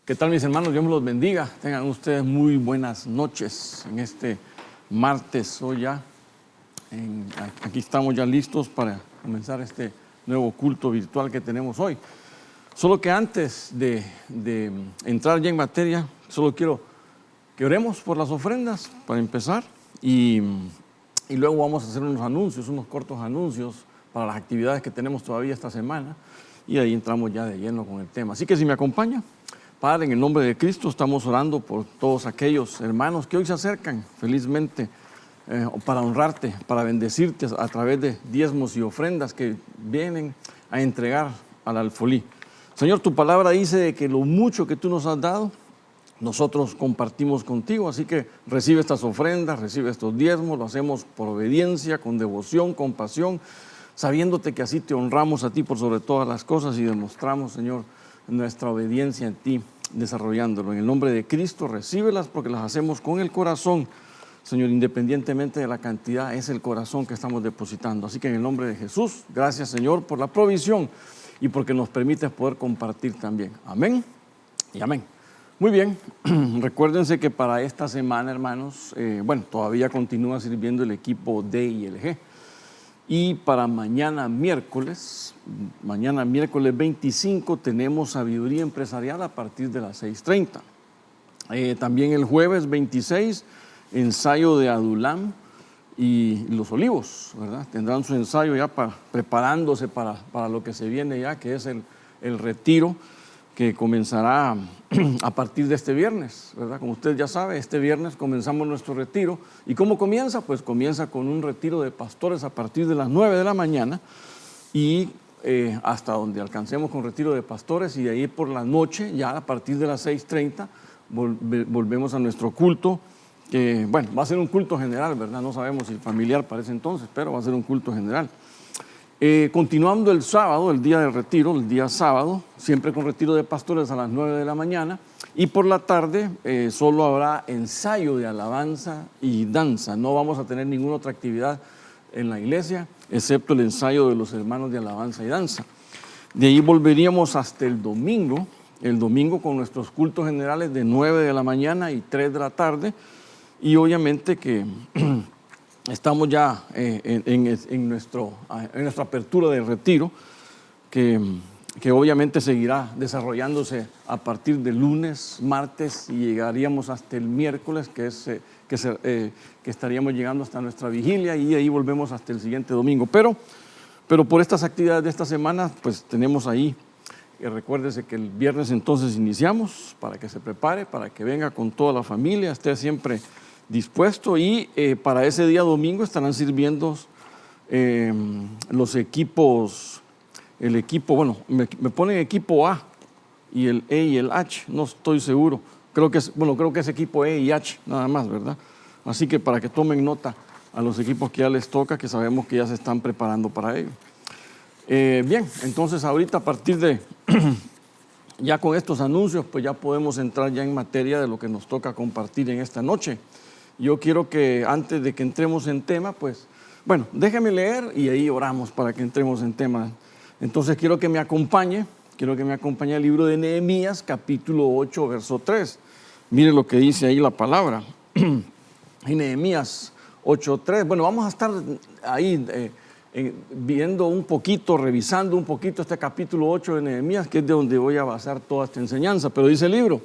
¿Qué tal, mis hermanos? Dios me los bendiga. Tengan ustedes muy buenas noches en este martes. Hoy ya, aquí estamos ya listos para comenzar este nuevo culto virtual que tenemos hoy. Solo que antes de entrar ya en materia, solo quiero que oremos por las ofrendas para empezar y luego vamos a hacer unos anuncios, unos cortos anuncios para las actividades que tenemos todavía esta semana y ahí entramos ya de lleno con el tema. Así que si me acompaña. Padre, en el nombre de Cristo estamos orando por todos aquellos hermanos que hoy se acercan felizmente para honrarte, para bendecirte a través de diezmos y ofrendas que vienen a entregar al alfolí. Señor, tu palabra dice que lo mucho que tú nos has dado, nosotros compartimos contigo, así que recibe estas ofrendas, recibe estos diezmos, lo hacemos por obediencia, con devoción, con pasión, sabiéndote que así te honramos a ti por sobre todas las cosas y demostramos, Señor, nuestra obediencia en ti, desarrollándolo. En el nombre de Cristo, recíbelas porque las hacemos con el corazón, Señor, independientemente de la cantidad, es el corazón que estamos depositando. Así que en el nombre de Jesús, gracias, Señor, por la provisión y porque nos permites poder compartir también. Amén y amén. Muy bien, recuérdense que para esta semana, hermanos, todavía continúa sirviendo el equipo D y el G. Y para mañana miércoles 25, tenemos sabiduría empresarial a partir de las 6:30. También el jueves 26, ensayo de Adulam y los Olivos, ¿verdad? Tendrán su ensayo ya preparándose para lo que se viene ya, que es el retiro que comenzará a partir de este viernes, ¿verdad? Como usted ya sabe, este viernes comenzamos nuestro retiro. ¿Y cómo comienza? Pues comienza con un retiro de pastores a partir de las 9 de la mañana y hasta donde alcancemos con retiro de pastores, y de ahí por la noche, ya a partir de las 6:30, volvemos a nuestro culto, que va a ser un culto general, ¿verdad? No sabemos si familiar para ese entonces, pero va a ser un culto general. Continuando el sábado, el día del retiro, el día sábado, siempre con retiro de pastores a las 9 de la mañana, y por la tarde solo habrá ensayo de alabanza y danza. No vamos a tener ninguna otra actividad en la iglesia, excepto el ensayo de los hermanos de alabanza y danza. De ahí volveríamos hasta el domingo con nuestros cultos generales de 9 de la mañana y 3 de la tarde, y obviamente que estamos ya en nuestra apertura de retiro, que obviamente seguirá desarrollándose a partir del lunes, martes, y llegaríamos hasta el miércoles, que estaríamos llegando hasta nuestra vigilia, y ahí volvemos hasta el siguiente domingo. Pero por estas actividades de esta semana, pues tenemos ahí, recuérdese que el viernes entonces iniciamos, para que se prepare, para que venga con toda la familia, esté siempre dispuesto, y para ese día domingo estarán sirviendo los equipos, el equipo, me ponen equipo A y el E y el H, no estoy seguro, creo que es equipo E y H nada más, ¿verdad? Así que para que tomen nota a los equipos que ya les toca, que sabemos que ya se están preparando para ello. Bien, entonces ahorita a partir de ya con estos anuncios, pues ya podemos entrar ya en materia de lo que nos toca compartir en esta noche. Yo quiero que antes de que entremos en tema, déjeme leer y ahí oramos para que entremos en tema. Entonces quiero que me acompañe el libro de Nehemías, capítulo 8, verso 3. Mire lo que dice ahí la palabra. En Nehemías 8:3. Vamos a estar ahí viendo un poquito, revisando un poquito este capítulo 8 de Nehemías, que es de donde voy a basar toda esta enseñanza. Pero dice el libro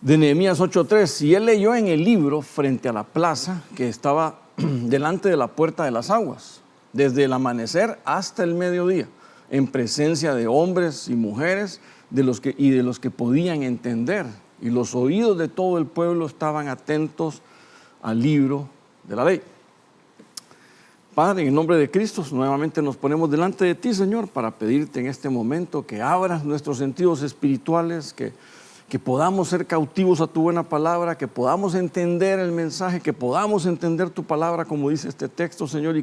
de Nehemías 8:3, y él leyó en el libro frente a la plaza que estaba delante de la puerta de las aguas, desde el amanecer hasta el mediodía, en presencia de hombres y mujeres, de los que podían entender, y los oídos de todo el pueblo estaban atentos al libro de la ley. Padre, en el nombre de Cristo, nuevamente nos ponemos delante de ti, Señor, para pedirte en este momento que abras nuestros sentidos espirituales, que podamos ser cautivos a tu buena palabra, que podamos entender el mensaje, que podamos entender tu palabra como dice este texto, Señor,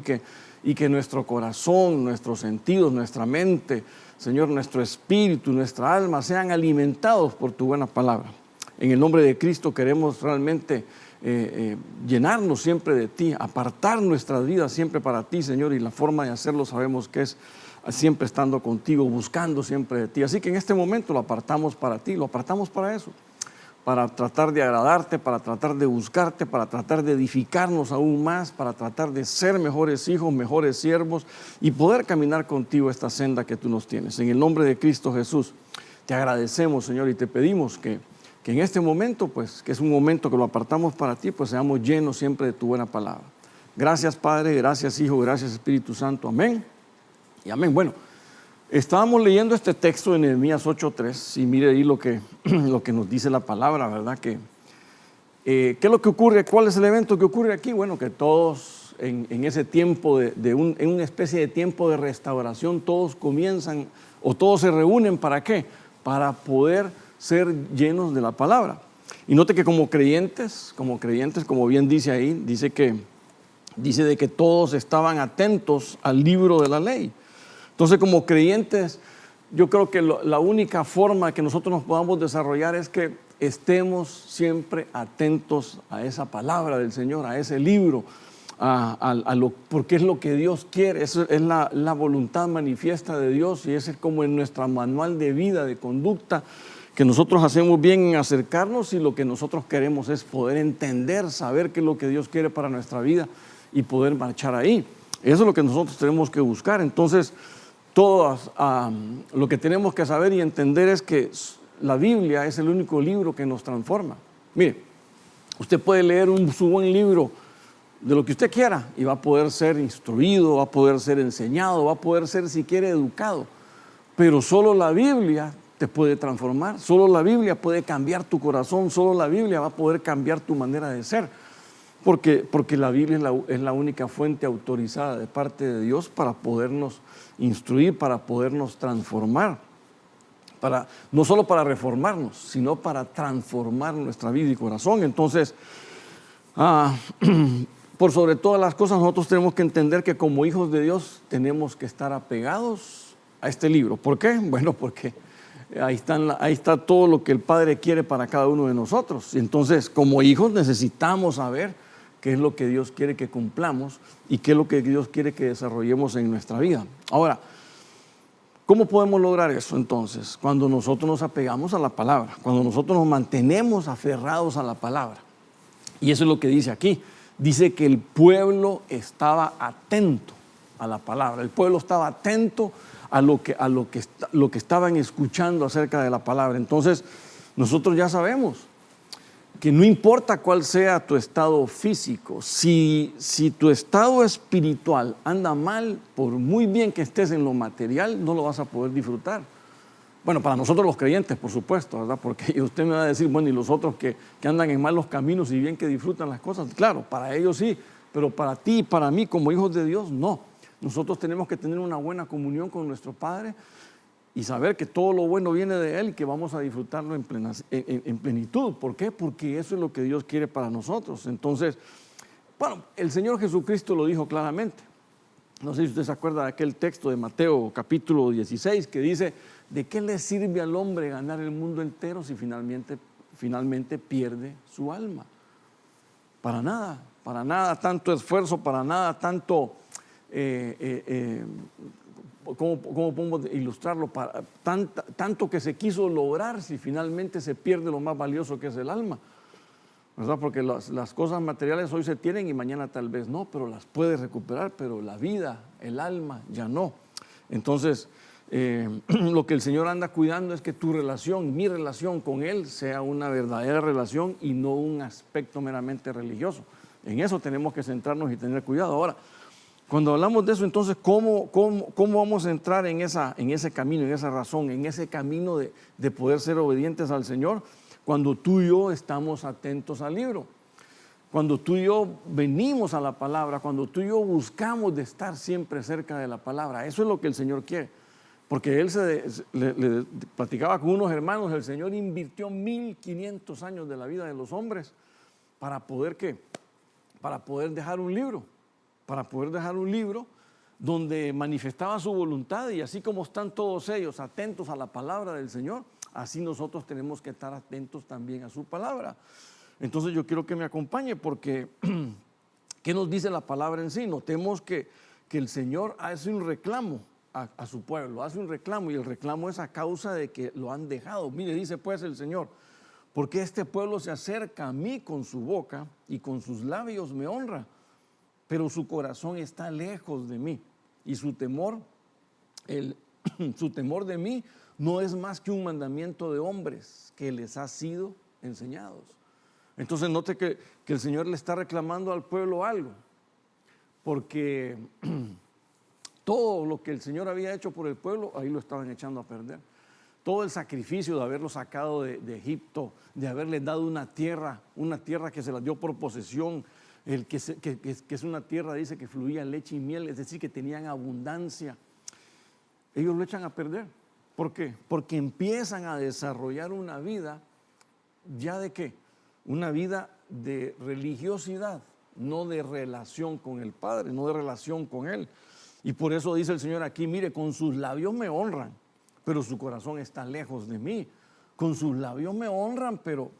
y que nuestro corazón, nuestros sentidos, nuestra mente, Señor, nuestro espíritu, nuestra alma sean alimentados por tu buena palabra. En el nombre de Cristo queremos realmente llenarnos siempre de ti, apartar nuestras vidas siempre para ti, Señor, y la forma de hacerlo sabemos que es siempre estando contigo, buscando siempre de ti. Así que en este momento lo apartamos para ti, lo apartamos para eso, para tratar de agradarte, para tratar de buscarte, para tratar de edificarnos aún más, para tratar de ser mejores hijos, mejores siervos y poder caminar contigo esta senda que tú nos tienes. En el nombre de Cristo Jesús, te agradecemos, Señor, y te pedimos que en este momento, pues, que es un momento que lo apartamos para ti, pues seamos llenos siempre de tu buena palabra. Gracias, Padre, gracias, Hijo, gracias, Espíritu Santo. Amén y amén. Bueno, estábamos leyendo este texto de Nehemías 8:3 y mire ahí lo que nos dice la palabra, ¿verdad? ¿Qué es lo que ocurre? ¿Cuál es el evento que ocurre aquí? Bueno, que todos en ese tiempo, en una especie de tiempo de restauración, todos comienzan o todos se reúnen, ¿para qué? Para poder ser llenos de la palabra. Y note que como creyentes, como bien dice ahí, dice de que todos estaban atentos al libro de la ley. Entonces, como creyentes, yo creo que la única forma que nosotros nos podamos desarrollar es que estemos siempre atentos a esa palabra del Señor, a ese libro, porque es lo que Dios quiere. Eso es la voluntad manifiesta de Dios y ese es como en nuestro manual de vida, de conducta, que nosotros hacemos bien en acercarnos y lo que nosotros queremos es poder entender, saber qué es lo que Dios quiere para nuestra vida y poder marchar ahí. Eso es lo que nosotros tenemos que buscar. Entonces, lo que tenemos que saber y entender es que la Biblia es el único libro que nos transforma. Mire, usted puede leer su buen libro de lo que usted quiera y va a poder ser instruido, va a poder ser enseñado, va a poder ser, si quiere, educado. Pero solo la Biblia te puede transformar, solo la Biblia puede cambiar tu corazón, solo la Biblia va a poder cambiar tu manera de ser. Porque la Biblia es la única fuente autorizada de parte de Dios para podernos instruir, para podernos transformar, no solo para reformarnos, sino para transformar nuestra vida y corazón. Entonces, por sobre todas las cosas, nosotros tenemos que entender que como hijos de Dios tenemos que estar apegados a este libro. ¿Por qué? Bueno, porque ahí está todo lo que el Padre quiere para cada uno de nosotros. Entonces, como hijos necesitamos saber qué es lo que Dios quiere que cumplamos y qué es lo que Dios quiere que desarrollemos en nuestra vida. Ahora, ¿cómo podemos lograr eso entonces? Cuando nosotros nos apegamos a la palabra, cuando nosotros nos mantenemos aferrados a la palabra. Y eso es lo que dice aquí. Dice que el pueblo estaba atento a la palabra. El pueblo estaba atento a lo que estaban escuchando acerca de la palabra. Entonces, nosotros ya sabemos que no importa cuál sea tu estado físico, si tu estado espiritual anda mal, por muy bien que estés en lo material, no lo vas a poder disfrutar. Bueno, para nosotros los creyentes, por supuesto, ¿verdad? Porque usted me va a decir, bueno, y los otros que andan en malos caminos y bien que disfrutan las cosas, claro, para ellos sí, pero para ti y para mí como hijos de Dios, no. Nosotros tenemos que tener una buena comunión con nuestro Padre y saber que todo lo bueno viene de Él y que vamos a disfrutarlo en plenitud. ¿Por qué? Porque eso es lo que Dios quiere para nosotros. Entonces, bueno, el Señor Jesucristo lo dijo claramente. No sé si usted se acuerda de aquel texto de Mateo capítulo 16 que dice, ¿de qué le sirve al hombre ganar el mundo entero si finalmente pierde su alma? Para nada tanto esfuerzo, para nada tanto... ¿Cómo podemos ilustrarlo? Tanto que se quiso lograr si finalmente se pierde lo más valioso que es el alma, ¿verdad? Porque las cosas materiales hoy se tienen y mañana tal vez no, pero las puedes recuperar, pero la vida, el alma, ya no. Entonces, lo que el Señor anda cuidando es que mi relación con Él sea una verdadera relación y no un aspecto meramente religioso. En eso tenemos que centrarnos y tener cuidado. Ahora, cuando hablamos de eso, entonces, ¿cómo vamos a entrar en ese camino, en esa razón, en ese camino de poder ser obedientes al Señor? Cuando tú y yo estamos atentos al libro, cuando tú y yo venimos a la palabra, cuando tú y yo buscamos de estar siempre cerca de la palabra. Eso es lo que el Señor quiere. Porque él le platicaba con unos hermanos, el Señor invirtió 1500 años de la vida de los hombres para poder, ¿qué? Para poder dejar un libro. Para poder dejar un libro donde manifestaba su voluntad y así como están todos ellos atentos a la palabra del Señor, así nosotros tenemos que estar atentos también a su palabra. Entonces yo quiero que me acompañe porque ¿qué nos dice la palabra en sí? Notemos que el Señor hace un reclamo a su pueblo, hace un reclamo, y el reclamo es a causa de que lo han dejado. Mire, dice pues el Señor, porque este pueblo se acerca a mí con su boca y con sus labios me honra, pero su corazón está lejos de mí, y su temor, su temor de mí no es más que un mandamiento de hombres que les ha sido enseñados. Entonces note que el Señor le está reclamando al pueblo algo, porque todo lo que el Señor había hecho por el pueblo, ahí lo estaban echando a perder. Todo el sacrificio de haberlo sacado de Egipto, de haberles dado una tierra que se las dio por posesión, que es una tierra, dice, que fluía leche y miel, es decir, que tenían abundancia. Ellos lo echan a perder. ¿Por qué? Porque empiezan a desarrollar una vida, ¿ya de qué? Una vida de religiosidad, no de relación con el Padre, no de relación con Él. Y por eso dice el Señor aquí, mire, con sus labios me honran, pero su corazón está lejos de mí. Con sus labios me honran, pero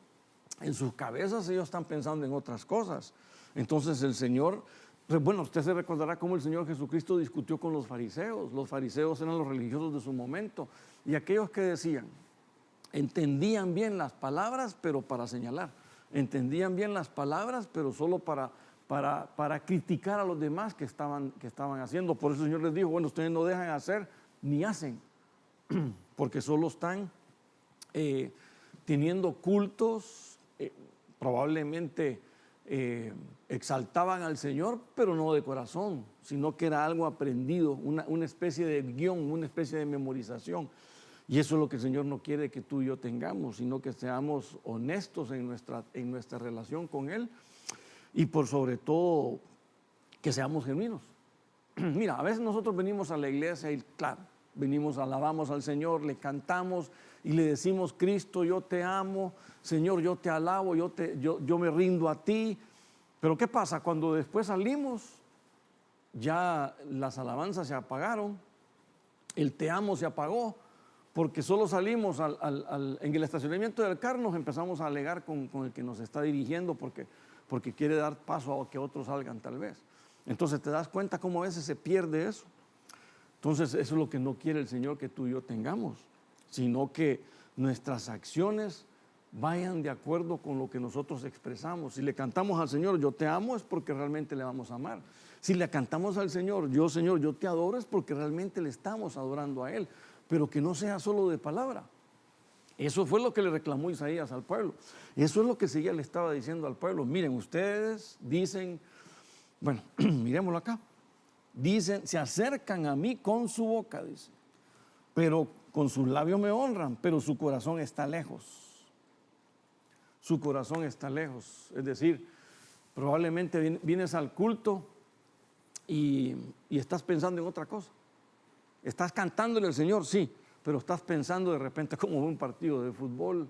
en sus cabezas ellos están pensando en otras cosas. Entonces el Señor, bueno, usted se recordará cómo el Señor Jesucristo discutió con los fariseos. Los fariseos eran los religiosos de su momento. Y aquellos que decían, entendían bien las palabras, pero para señalar. Entendían bien las palabras, pero solo para criticar a los demás que estaban haciendo. Por eso el Señor les dijo, bueno, ustedes no dejan hacer ni hacen, porque solo están teniendo cultos, probablemente exaltaban al Señor, pero no de corazón, sino que era algo aprendido, una especie de guión, una especie de memorización. Y eso es lo que el Señor no quiere que tú y yo tengamos, sino que seamos honestos en nuestra relación con Él, y por sobre todo que seamos genuinos. Mira, a veces nosotros venimos a la iglesia y claro, venimos, alabamos al Señor, le cantamos y le decimos, Cristo, yo te amo, Señor, yo te alabo, yo me rindo a ti. Pero ¿qué pasa? Cuando después salimos, ya las alabanzas se apagaron, el te amo se apagó, porque solo salimos en el estacionamiento del carro, nos empezamos a alegar con el que nos está dirigiendo, porque quiere dar paso a que otros salgan tal vez. Entonces te das cuenta cómo a veces se pierde eso. Entonces eso es lo que no quiere el Señor que tú y yo tengamos, sino que nuestras acciones vayan de acuerdo con lo que nosotros expresamos. Si le cantamos al Señor, yo te amo, es porque realmente le vamos a amar. Si le cantamos al Señor, yo te adoro, es porque realmente le estamos adorando a Él, pero que no sea solo de palabra. Eso fue lo que le reclamó Isaías al pueblo. Eso es lo que Isaías le estaba diciendo al pueblo. Miren, ustedes dicen, bueno, miremoslo acá. Dicen, se acercan a mí con su boca, dice, pero con sus labios me honran, pero su corazón está lejos. Su corazón está lejos. Es decir, probablemente vienes al culto y estás pensando en otra cosa. Estás cantándole al Señor, sí, pero estás pensando de repente como un partido de fútbol,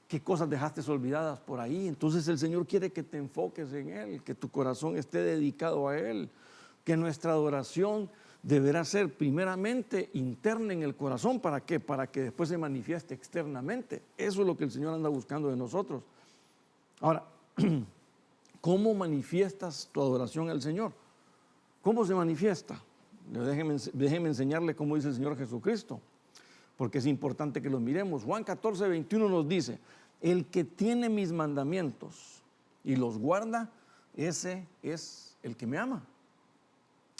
qué cosas dejaste olvidadas por ahí. Entonces el Señor quiere que te enfoques en Él, que tu corazón esté dedicado a Él, que nuestra adoración deberá ser primeramente interna en el corazón. ¿Para qué? Para que después se manifieste externamente. Eso es lo que el Señor anda buscando de nosotros. Ahora, ¿cómo manifiestas tu adoración al Señor? ¿Cómo se manifiesta? Déjeme enseñarle cómo dice el Señor Jesucristo, porque es importante que los miremos. Juan 14:21 nos dice, el que tiene mis mandamientos y los guarda, ese es el que me ama.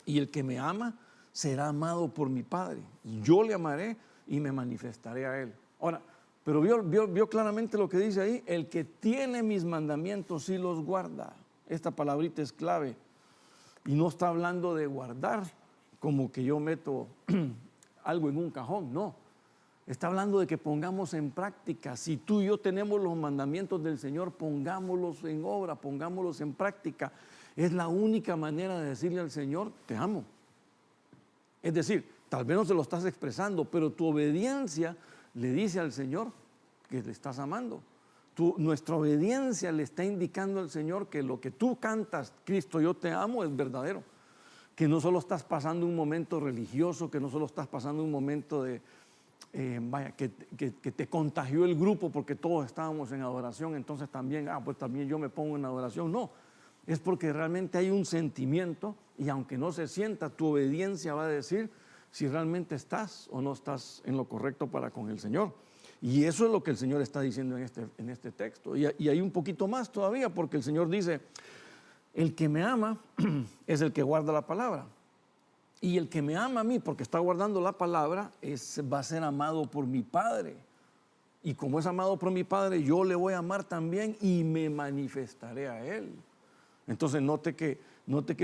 Y el que me ama será amado por mi Padre. Yo le amaré y me manifestaré a Él. Ahora, pero vio claramente lo que dice ahí, el que tiene mis mandamientos y los guarda. Esta palabrita es clave. Y no está hablando de guardar como que yo meto algo en un cajón, no. Está hablando de que pongamos en práctica. Si tú y yo tenemos los mandamientos del Señor, pongámoslos en obra, pongámoslos en práctica. Es la única manera de decirle al Señor, te amo. Es decir, tal vez no se lo estás expresando, pero tu obediencia le dice al Señor que le estás amando. Nuestra obediencia le está indicando al Señor que lo que tú cantas, Cristo, yo te amo, es verdadero. Que no solo estás pasando un momento religioso, que no solo estás pasando un momento de, que te contagió el grupo porque todos estábamos en adoración, entonces también, pues también yo me pongo en adoración. No, es porque realmente hay un sentimiento y aunque no se sienta, tu obediencia va a decir si realmente estás o no estás en lo correcto para con el Señor. Y eso es lo que el Señor está diciendo en este texto. Y hay un poquito más todavía, porque el Señor dice, el que me ama es el que guarda la palabra. Y el que me ama a mí, porque está guardando la palabra, va a ser amado por mi Padre. Y como es amado por mi Padre, yo le voy a amar también y me manifestaré a Él. Entonces note que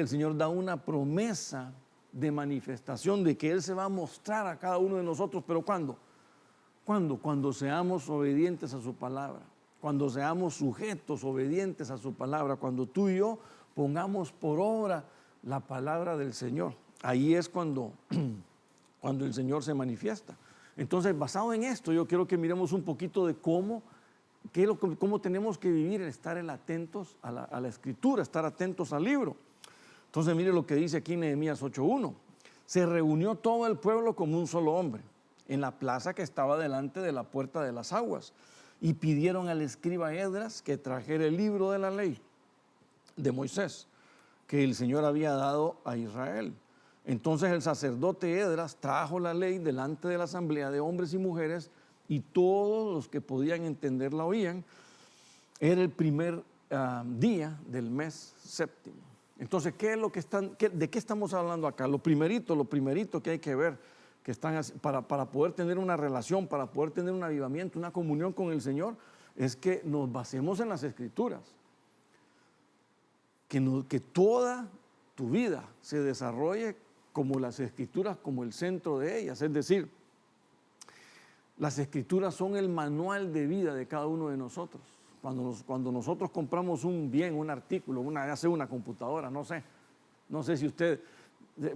el Señor da una promesa de manifestación, de que Él se va a mostrar a cada uno de nosotros. ¿Pero cuándo? Cuando seamos obedientes a su palabra, cuando seamos sujetos, obedientes a su palabra, cuando tú y yo pongamos por obra la palabra del Señor. Ahí es cuando el Señor se manifiesta. Entonces, basado en esto, yo quiero que miremos un poquito de cómo tenemos que vivir, estar atentos a la Escritura, estar atentos al libro. Entonces, mire lo que dice aquí Nehemías 8:1. Se reunió todo el pueblo como un solo hombre en la plaza que estaba delante de la puerta de las aguas, y pidieron al escriba Esdras que trajera el libro de la ley de Moisés, que el Señor había dado a Israel. Entonces el sacerdote Esdras trajo la ley delante de la asamblea de hombres y mujeres, y todos los que podían entender la oían. Era el primer día del mes séptimo. Entonces, ¿de qué estamos hablando acá? Lo primerito que hay que ver, para poder tener una relación, para poder tener un avivamiento, una comunión con el Señor, es que nos basemos en las Escrituras. Que toda tu vida se desarrolle como las Escrituras, como el centro de ellas. Es decir, las Escrituras son el manual de vida de cada uno de nosotros. Cuando nosotros compramos un bien, un artículo, ya sea una computadora, no sé si usted,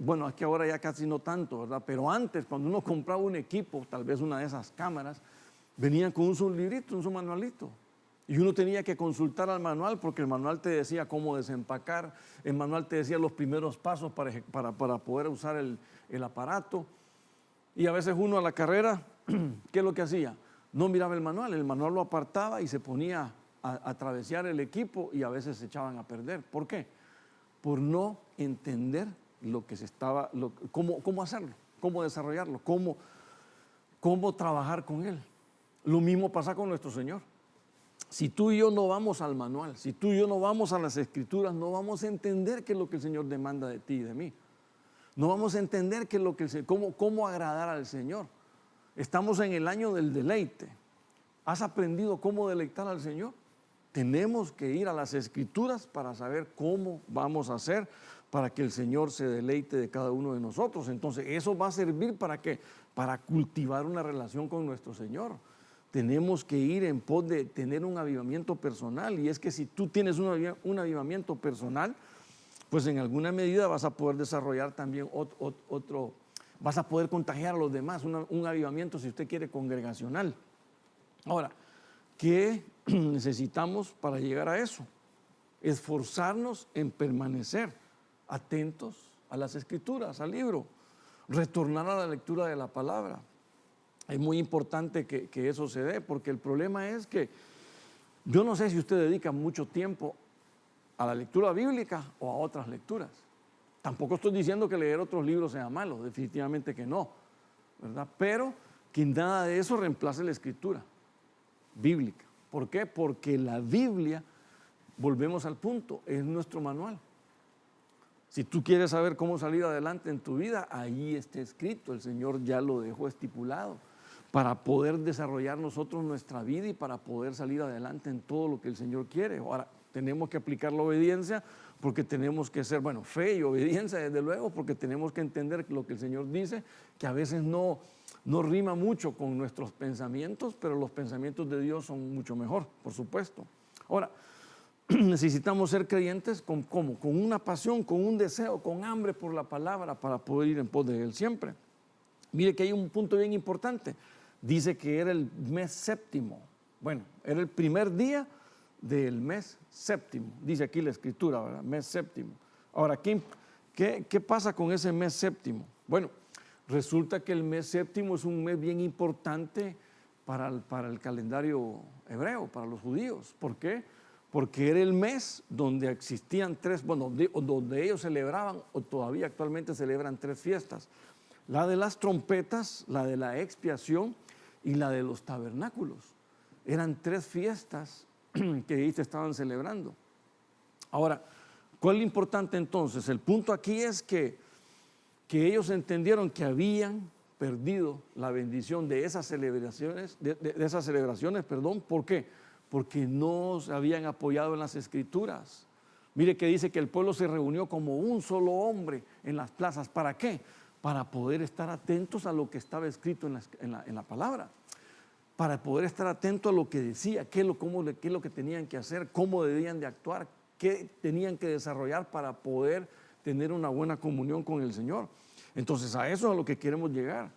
bueno, es que ahora ya casi no tanto, ¿verdad? Pero antes, cuando uno compraba un equipo, tal vez una de esas cámaras, venían con un librito, un manualito. Y uno tenía que consultar al manual, porque el manual te decía cómo desempacar, el manual te decía los primeros pasos para poder usar el aparato. Y a veces uno a la carrera, ¿qué es lo que hacía? No miraba el manual lo apartaba y se ponía a travesear el equipo, y a veces se echaban a perder. ¿Por qué? Por no entender cómo hacerlo, cómo desarrollarlo, cómo trabajar con él. Lo mismo pasa con nuestro Señor. Si tú y yo no vamos al manual, si tú y yo no vamos a las Escrituras, no vamos a entender qué es lo que el Señor demanda de ti y de mí. No vamos a entender cómo agradar al Señor. Estamos en el año del deleite. ¿Has aprendido cómo deleitar al Señor? Tenemos que ir a las Escrituras para saber cómo vamos a hacer para que el Señor se deleite de cada uno de nosotros. Entonces, eso va a servir ¿para qué? Para cultivar una relación con nuestro Señor. Tenemos que ir en pos de tener un avivamiento personal, y es que si tú tienes un avivamiento personal, pues en alguna medida vas a poder desarrollar también vas a poder contagiar a los demás, un avivamiento, si usted quiere, congregacional. Ahora, ¿qué necesitamos para llegar a eso? Esforzarnos en permanecer atentos a las Escrituras, al libro, retornar a la lectura de la palabra. Es muy importante que eso se dé, porque el problema es que yo no sé si usted dedica mucho tiempo a la lectura bíblica o a otras lecturas. Tampoco estoy diciendo que leer otros libros sea malo, definitivamente que no, ¿verdad? Pero que nada de eso reemplace la Escritura bíblica. ¿Por qué? Porque la Biblia, volvemos al punto, es nuestro manual. Si tú quieres saber cómo salir adelante en tu vida, ahí está escrito, el Señor ya lo dejó estipulado, para poder desarrollar nosotros nuestra vida y para poder salir adelante en todo lo que el Señor quiere. Ahora, tenemos que aplicar la obediencia, porque tenemos que ser, fe y obediencia desde luego, porque tenemos que entender lo que el Señor dice, que a veces no rima mucho con nuestros pensamientos, pero los pensamientos de Dios son mucho mejor, por supuesto. Ahora, necesitamos ser creyentes con una pasión, con un deseo, con hambre por la palabra, para poder ir en pos de Él siempre. Mire que hay un punto bien importante. Dice que era el mes séptimo. Bueno, era el primer día del mes séptimo. Dice aquí la Escritura, ¿verdad? Mes séptimo. Ahora, ¿qué pasa con ese mes séptimo? Bueno, resulta que el mes séptimo es un mes bien importante para el calendario hebreo, para los judíos. ¿Por qué? Porque era el mes donde existían donde ellos celebraban, o todavía actualmente celebran, 3 fiestas. la de las trompetas, la de la expiación y la de los tabernáculos. Eran 3 fiestas que ahí se estaban celebrando. Ahora, ¿cuál es lo importante entonces? El punto aquí es que ellos entendieron que habían perdido la bendición de esas celebraciones, ¿por qué? Porque no se habían apoyado en las Escrituras. Mire que dice que el pueblo se reunió como un solo hombre en las plazas. ¿Para qué? Para poder estar atentos a lo que estaba escrito en la palabra. Para poder estar atentos a lo que decía, qué es lo que tenían que hacer, cómo debían de actuar, qué tenían que desarrollar para poder tener una buena comunión con el Señor. Entonces a eso es a lo que queremos llegar.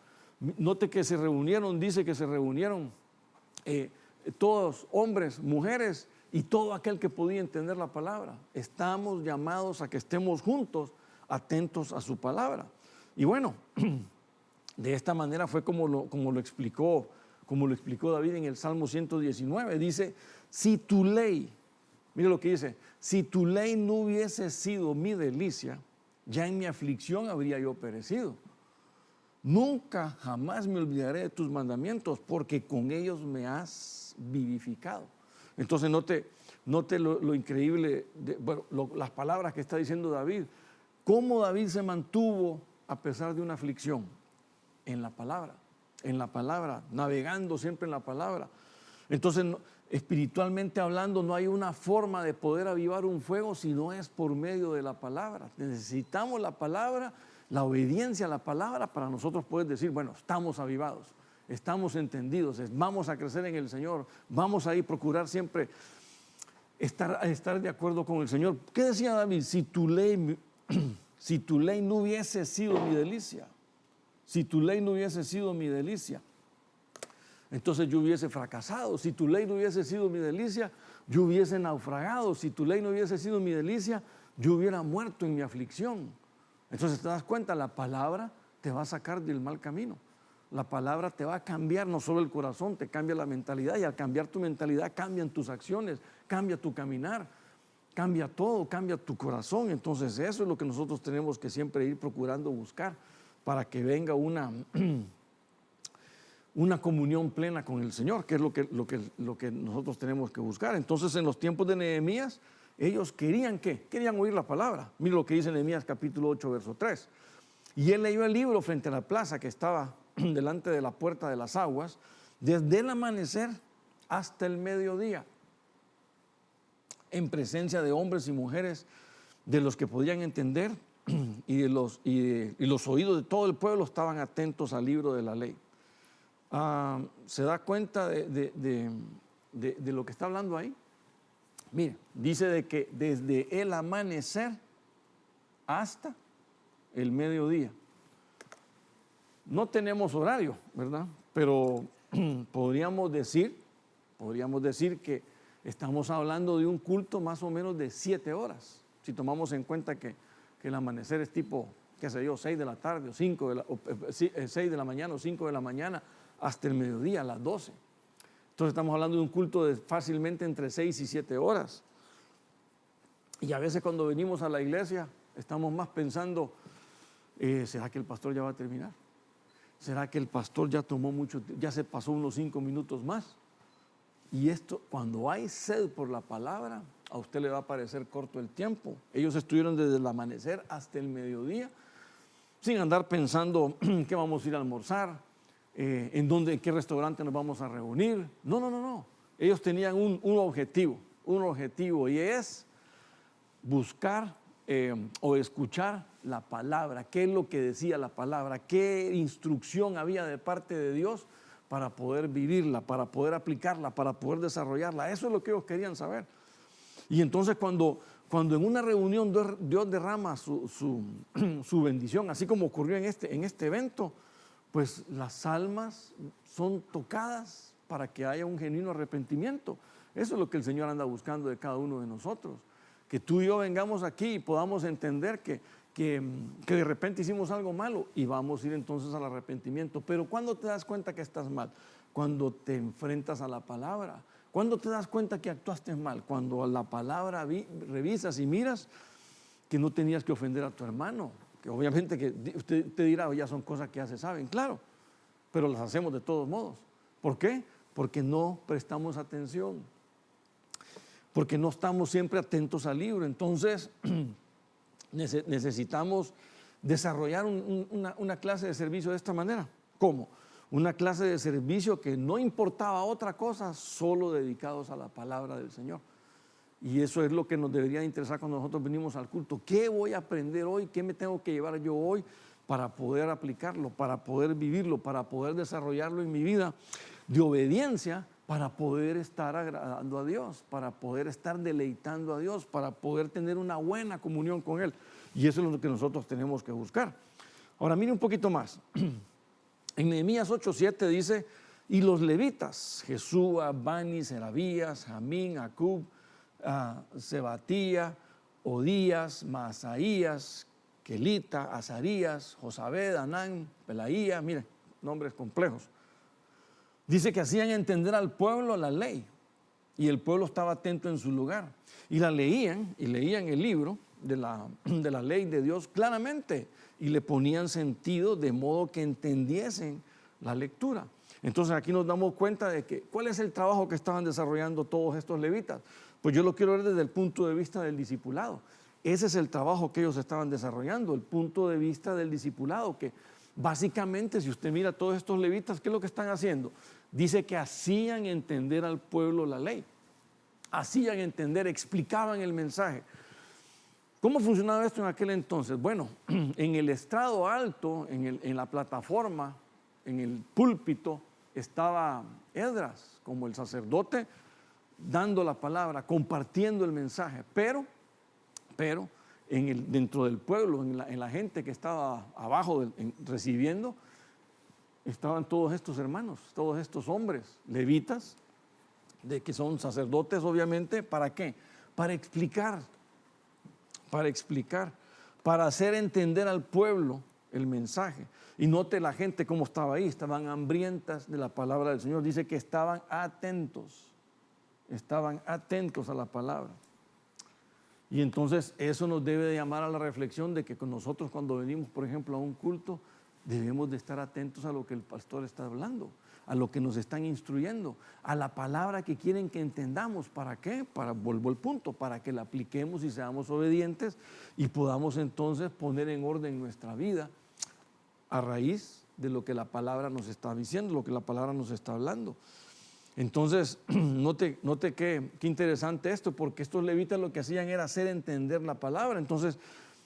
Note que se reunieron, dice que se reunieron todos, hombres, mujeres y todo aquel que podía entender la palabra. Estamos llamados a que estemos juntos, atentos a su palabra. Y bueno, de esta manera fue como lo explicó David en el Salmo 119. Dice, si tu ley, mire lo que dice, si tu ley no hubiese sido mi delicia, ya en mi aflicción habría yo perecido. Nunca, jamás me olvidaré de tus mandamientos, porque con ellos me has vivificado. Entonces note lo increíble, las palabras que está diciendo David. ¿Cómo David se mantuvo a pesar de una aflicción? En la palabra, navegando siempre en la palabra. Entonces, espiritualmente hablando, no hay una forma de poder avivar un fuego si no es por medio de la palabra. Necesitamos la palabra, la obediencia a la palabra para nosotros poder decir, bueno, estamos avivados, estamos entendidos, vamos a crecer en el Señor, vamos a ir a procurar siempre estar de acuerdo con el Señor. ¿Qué decía David? Si tu ley no hubiese sido mi delicia, si tu ley no hubiese sido mi delicia, entonces yo hubiese fracasado. Si tu ley no hubiese sido mi delicia, yo hubiese naufragado. Si tu ley no hubiese sido mi delicia, yo hubiera muerto en mi aflicción. Entonces te das cuenta, la palabra te va a sacar del mal camino. La palabra te va a cambiar no solo el corazón, te cambia la mentalidad, y al cambiar tu mentalidad cambian tus acciones, cambia tu caminar, cambia todo, cambia tu corazón. Entonces eso es lo que nosotros tenemos que siempre ir procurando buscar para que venga una comunión plena con el Señor, que es lo que nosotros tenemos que buscar. Entonces, en los tiempos de Nehemías, ellos querían oír la palabra. Mira lo que dice Nehemías capítulo 8, verso 3. Y él leyó el libro frente a la plaza que estaba delante de la puerta de las aguas, desde el amanecer hasta el mediodía, en presencia de hombres y mujeres, de los que podían entender, y los oídos de todo el pueblo estaban atentos al libro de la ley. ¿Se da cuenta de lo que está hablando ahí? Mire, dice de que desde el amanecer hasta el mediodía. No tenemos horario, ¿verdad? Pero podríamos decir que estamos hablando de un culto más o menos de 7 horas. Si tomamos en cuenta que el amanecer es tipo, qué sé yo, 6 de la tarde o 6 de la mañana o 5 de la mañana hasta el mediodía, a las 12. Entonces estamos hablando de un culto de fácilmente entre 6 y 7 horas. Y a veces cuando venimos a la iglesia estamos más pensando, ¿será que el pastor ya va a terminar? ¿Será que el pastor ya ya se pasó unos 5 minutos más? Y esto, cuando hay sed por la palabra, a usted le va a parecer corto el tiempo. Ellos estuvieron desde el amanecer hasta el mediodía, sin andar pensando qué vamos a ir a almorzar, en qué restaurante nos vamos a reunir. No. Ellos tenían un objetivo, y es buscar o escuchar la palabra. ¿Qué es lo que decía la palabra? ¿Qué instrucción había de parte de Dios para poder vivirla, para poder aplicarla, para poder desarrollarla? Eso es lo que ellos querían saber. Y entonces cuando en una reunión Dios derrama su bendición, así como ocurrió en este evento, pues las almas son tocadas para que haya un genuino arrepentimiento. Eso es lo que el Señor anda buscando de cada uno de nosotros. Que tú y yo vengamos aquí y podamos entender que de repente hicimos algo malo y vamos a ir entonces al arrepentimiento. Pero ¿cuándo te das cuenta que estás mal? Cuando te enfrentas a la palabra. ¿Cuándo te das cuenta que actuaste mal? Cuando a la palabra revisas y miras que no tenías que ofender a tu hermano. que obviamente que usted dirá, ya son cosas que ya se saben, claro, pero las hacemos de todos modos. ¿Por qué? Porque no prestamos atención, porque no estamos siempre atentos al libro. Entonces necesitamos desarrollar una clase de servicio de esta manera. ¿Cómo? Una clase de servicio que no importaba otra cosa, solo dedicados a la palabra del Señor. Y eso es lo que nos debería interesar cuando nosotros venimos al culto. ¿Qué voy a aprender hoy? ¿Qué me tengo que llevar yo hoy para poder aplicarlo, para poder vivirlo, para poder desarrollarlo en mi vida de obediencia, para poder estar agradando a Dios, para poder estar deleitando a Dios, para poder tener una buena comunión con Él? Y eso es lo que nosotros tenemos que buscar. Ahora, mire un poquito más. En Nehemías 8:7 dice, y los levitas, Jesúa, Bani, Serabías, Jamín, Acub, Sebatía, Odías, Maasaías, Kelita, Azarías, Josabed, Anán, Pelaía, mire, nombres complejos. Dice que hacían entender al pueblo la ley y el pueblo estaba atento en su lugar. Y la leían, y leían el libro de la ley de Dios claramente y le ponían sentido de modo que entendiesen la lectura. Entonces aquí nos damos cuenta de que ¿cuál es el trabajo que estaban desarrollando todos estos levitas? Pues yo lo quiero ver desde el punto de vista del discipulado. Ese es el trabajo que ellos estaban desarrollando, el punto de vista del discipulado, que básicamente, si usted mira a todos estos levitas, ¿qué es lo que están haciendo? Dice que hacían entender al pueblo la ley, hacían entender, explicaban el mensaje. ¿Cómo funcionaba esto en aquel entonces? Bueno, en el estrado alto, en la plataforma, en el púlpito, estaba Esdras, como el sacerdote, dando la palabra, compartiendo el mensaje, pero dentro del pueblo, en la gente que estaba abajo recibiendo, estaban todos estos hermanos, todos estos hombres levitas, que son sacerdotes obviamente. ¿Para qué? Para explicar, para hacer entender al pueblo el mensaje. Y note la gente cómo estaba ahí, estaban hambrientas de la palabra del Señor. Dice que estaban atentos a la palabra. Y entonces eso nos debe de llamar a la reflexión de que con nosotros cuando venimos, por ejemplo, a un culto, debemos de estar atentos a lo que el pastor está hablando, a lo que nos están instruyendo, a la palabra que quieren que entendamos. ¿Para qué? Vuelvo al punto, para que la apliquemos y seamos obedientes y podamos entonces poner en orden nuestra vida a raíz de lo que la palabra nos está diciendo, lo que la palabra nos está hablando. Entonces, note qué interesante esto, porque estos levitas lo que hacían era hacer entender la palabra. Entonces,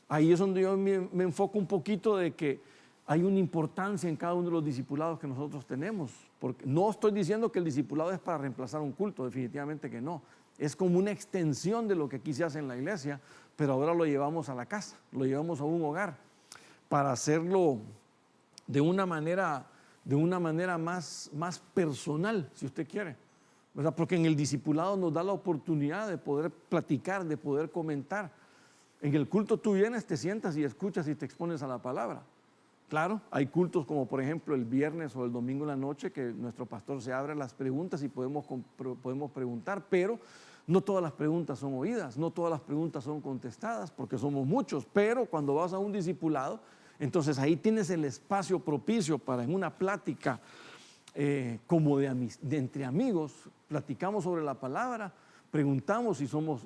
ahí es donde yo me enfoco un poquito de que hay una importancia en cada uno de los discipulados que nosotros tenemos. Porque no estoy diciendo que el discipulado es para reemplazar un culto, definitivamente que no. Es como una extensión de lo que aquí se hace en la iglesia, pero ahora lo llevamos a la casa, lo llevamos a un hogar, para hacerlo de una manera más personal, si usted quiere, ¿verdad? Porque en el discipulado nos da la oportunidad de poder platicar, de poder comentar. En el culto tú vienes, te sientas y escuchas y te expones a la palabra. Claro, hay cultos como por ejemplo el viernes o el domingo en la noche que nuestro pastor se abre las preguntas y podemos preguntar, pero no todas las preguntas son oídas, no todas las preguntas son contestadas porque somos muchos. Pero cuando vas a un discipulado, entonces ahí tienes el espacio propicio para en una plática como de entre amigos, platicamos sobre la palabra, preguntamos y somos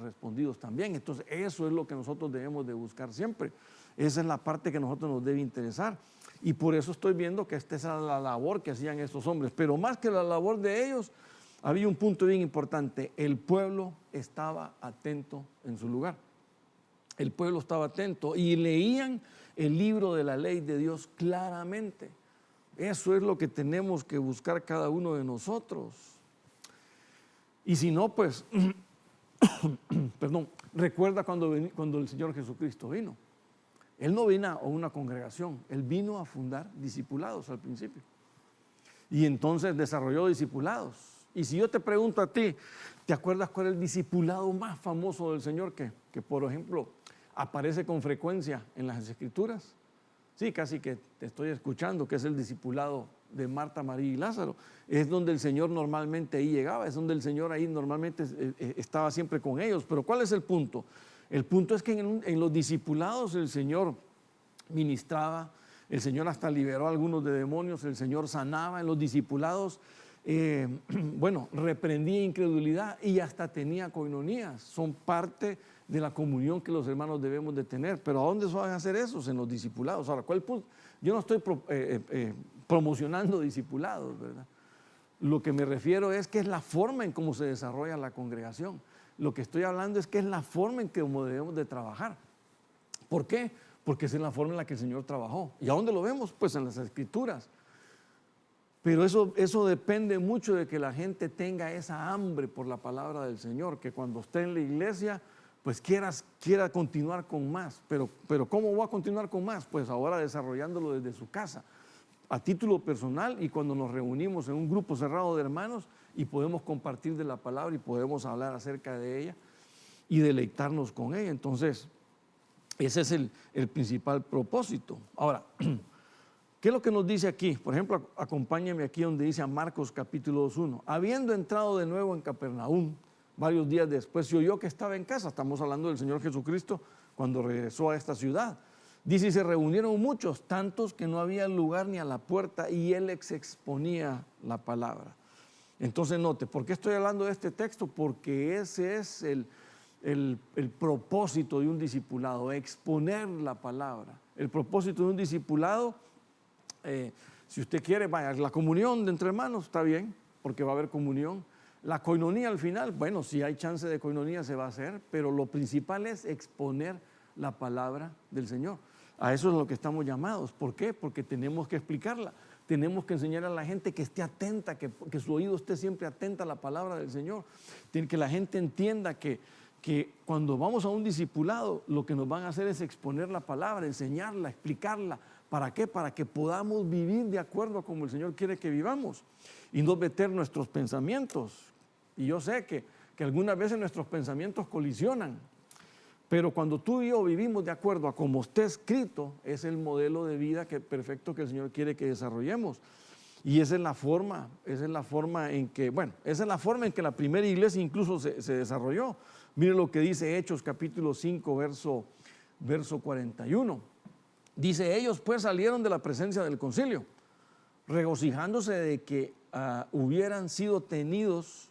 respondidos también. Entonces eso es lo que nosotros debemos de buscar siempre. Esa es la parte que a nosotros nos debe interesar. Y por eso estoy viendo que esta es la labor que hacían estos hombres. Pero más que la labor de ellos, había un punto bien importante. El pueblo estaba atento en su lugar. El pueblo estaba atento y leían el libro de la ley de Dios claramente. Eso es lo que tenemos que buscar cada uno de nosotros. Y si no, pues, perdón, recuerda cuando el Señor Jesucristo vino. Él no vino a una congregación, Él vino a fundar discipulados al principio. Y entonces desarrolló discipulados. Y si yo te pregunto a ti, ¿te acuerdas cuál es el discipulado más famoso del Señor que por ejemplo, aparece con frecuencia en las Escrituras? Sí, casi que te estoy escuchando, que es el discipulado de Marta, María y Lázaro. Es donde el Señor normalmente ahí llegaba, es donde el Señor ahí normalmente estaba siempre con ellos. Pero ¿cuál es el punto? El punto es que en los discipulados el Señor ministraba, el Señor hasta liberó a algunos de demonios, el Señor sanaba en los discipulados, reprendía incredulidad y hasta tenía coinonías. Son parte de la comunión que los hermanos debemos de tener. Pero ¿a dónde se van a hacer esos? En los discipulados. Ahora, ¿cuál punto? Yo no estoy promocionando discipulados, ¿verdad? Lo que me refiero es que es la forma en cómo se desarrolla la congregación. Lo que estoy hablando es que es la forma en que debemos de trabajar. ¿Por qué? Porque esa es la forma en la que el Señor trabajó. ¿Y a dónde lo vemos? Pues en las Escrituras. Pero eso depende mucho de que la gente tenga esa hambre por la palabra del Señor, que cuando esté en la iglesia, pues quiera continuar con más. Pero ¿cómo voy a continuar con más? Pues ahora desarrollándolo desde su casa, a título personal, y cuando nos reunimos en un grupo cerrado de hermanos y podemos compartir de la palabra y podemos hablar acerca de ella y deleitarnos con ella. Entonces, ese es el principal propósito. Ahora, ¿qué es lo que nos dice aquí? Por ejemplo, acompáñame aquí donde dice a Marcos capítulo 2:1. Habiendo entrado de nuevo en Capernaum, varios días después se oyó que estaba en casa. Estamos hablando del Señor Jesucristo cuando regresó a esta ciudad. Dice, y se reunieron muchos, tantos que no había lugar ni a la puerta, y él exponía la palabra. Entonces note, ¿por qué estoy hablando de este texto? Porque ese es el propósito de un discipulado, exponer la palabra. El propósito de un discipulado, si usted quiere, vaya, la comunión de entre hermanos, está bien, porque va a haber comunión. La coinonía al final, bueno, si hay chance de coinonía se va a hacer, pero lo principal es exponer la palabra del Señor. A eso es lo que estamos llamados. ¿Por qué? Porque tenemos que explicarla. Tenemos que enseñar a la gente que esté atenta, que su oído esté siempre atenta a la palabra del Señor. Que la gente entienda que cuando vamos a un discipulado, lo que nos van a hacer es exponer la palabra, enseñarla, explicarla. ¿Para qué? Para que podamos vivir de acuerdo a como el Señor quiere que vivamos y no meter nuestros pensamientos. Y yo sé que algunas veces nuestros pensamientos colisionan, pero cuando tú y yo vivimos de acuerdo a como está escrito, es el modelo de vida perfecto que el Señor quiere que desarrollemos. Y esa es la forma en que la primera iglesia incluso se desarrolló. Mire lo que dice Hechos capítulo 5, verso 41. Dice, ellos pues salieron de la presencia del concilio, regocijándose de que hubieran sido tenidos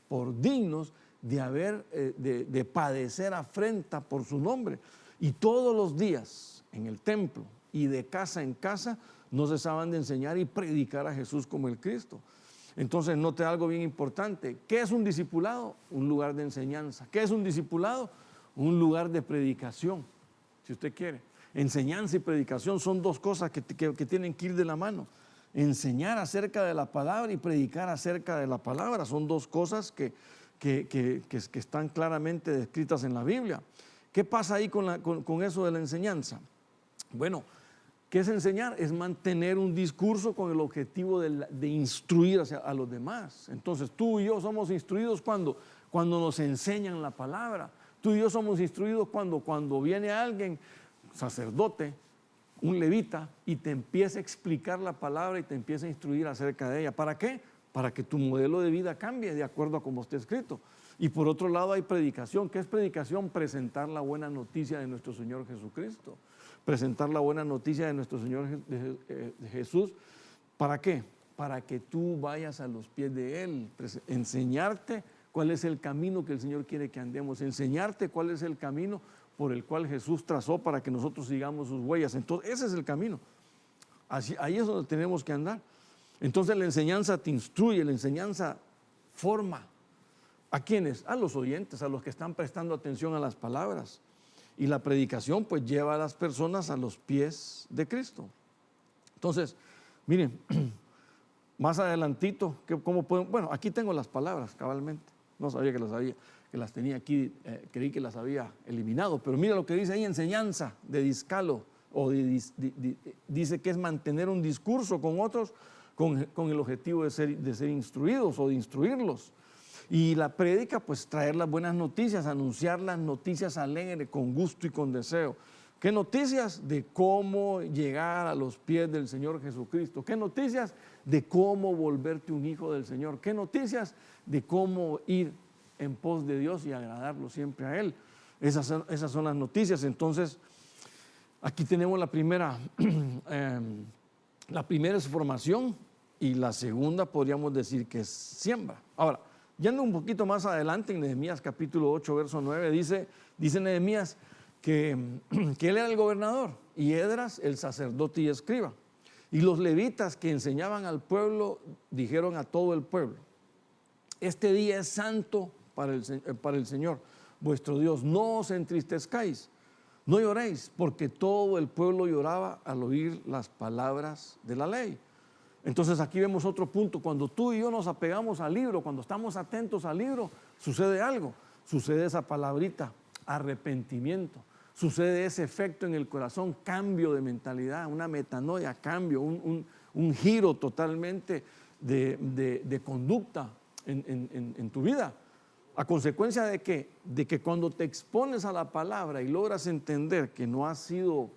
por dignos de padecer afrenta por su nombre. Y todos los días en el templo y de casa en casa no cesaban de enseñar y predicar a Jesús como el Cristo. Entonces note algo bien importante. ¿Qué es un discipulado? Un lugar de enseñanza. ¿Qué es un discipulado? Un lugar de predicación, si usted quiere. Enseñanza y predicación son dos cosas que tienen que ir de la mano. Enseñar acerca de la palabra y predicar acerca de la palabra son dos cosas que están claramente descritas en la Biblia. ¿Qué pasa ahí con eso de la enseñanza? Bueno, ¿qué es enseñar? Es mantener un discurso con el objetivo de instruir a los demás. Entonces tú y yo somos instruidos cuando nos enseñan la palabra. Tú y yo somos instruidos cuando viene alguien, sacerdote, un levita, y te empieza a explicar la palabra y te empieza a instruir acerca de ella. ¿Para qué? Para que tu modelo de vida cambie de acuerdo a como está escrito. Y por otro lado hay predicación. ¿Qué es predicación? Presentar la buena noticia de nuestro Señor Jesucristo. Presentar la buena noticia de nuestro Señor Jesús. ¿Para qué? Para que tú vayas a los pies de Él. Enseñarte cuál es el camino que el Señor quiere que andemos. Enseñarte cuál es el camino por el cual Jesús trazó para que nosotros sigamos sus huellas. Entonces, ese es el camino. Ahí es donde tenemos que andar. Entonces, la enseñanza te instruye, la enseñanza forma. ¿A quiénes? A los oyentes, a los que están prestando atención a las palabras. Y la predicación, pues, lleva a las personas a los pies de Cristo. Entonces, miren, más adelantito, ¿cómo pueden? Bueno, aquí tengo las palabras, cabalmente. No sabía que las tenía aquí, creí que las había eliminado, pero mira lo que dice ahí, enseñanza de discalo, dice que es mantener un discurso con otros con el objetivo de ser instruidos o de instruirlos. Y la prédica, pues traer las buenas noticias, anunciar las noticias alegres, con gusto y con deseo. ¿Qué noticias? De cómo llegar a los pies del Señor Jesucristo. ¿Qué noticias? De cómo volverte un hijo del Señor. ¿Qué noticias? De cómo ir en pos de Dios y agradarlo siempre a Él. Esas son las noticias. Entonces, aquí tenemos la primera es formación y la segunda podríamos decir que es siembra. Ahora, yendo un poquito más adelante en Nehemías capítulo 8, verso 9, dice Nehemías que él era el gobernador y Esdras el sacerdote y escriba. Y los levitas que enseñaban al pueblo dijeron a todo el pueblo: este día es santo para el Señor vuestro Dios, no os entristezcáis, no lloréis, porque todo el pueblo lloraba al oír las palabras de la ley. Entonces aquí vemos otro punto: cuando tú y yo nos apegamos al libro, cuando estamos atentos al libro, sucede algo, sucede esa palabrita, arrepentimiento, sucede ese efecto en el corazón, cambio de mentalidad, una metanoia, cambio, un giro totalmente de conducta en tu vida, a consecuencia de que cuando te expones a la palabra y logras entender que no has sido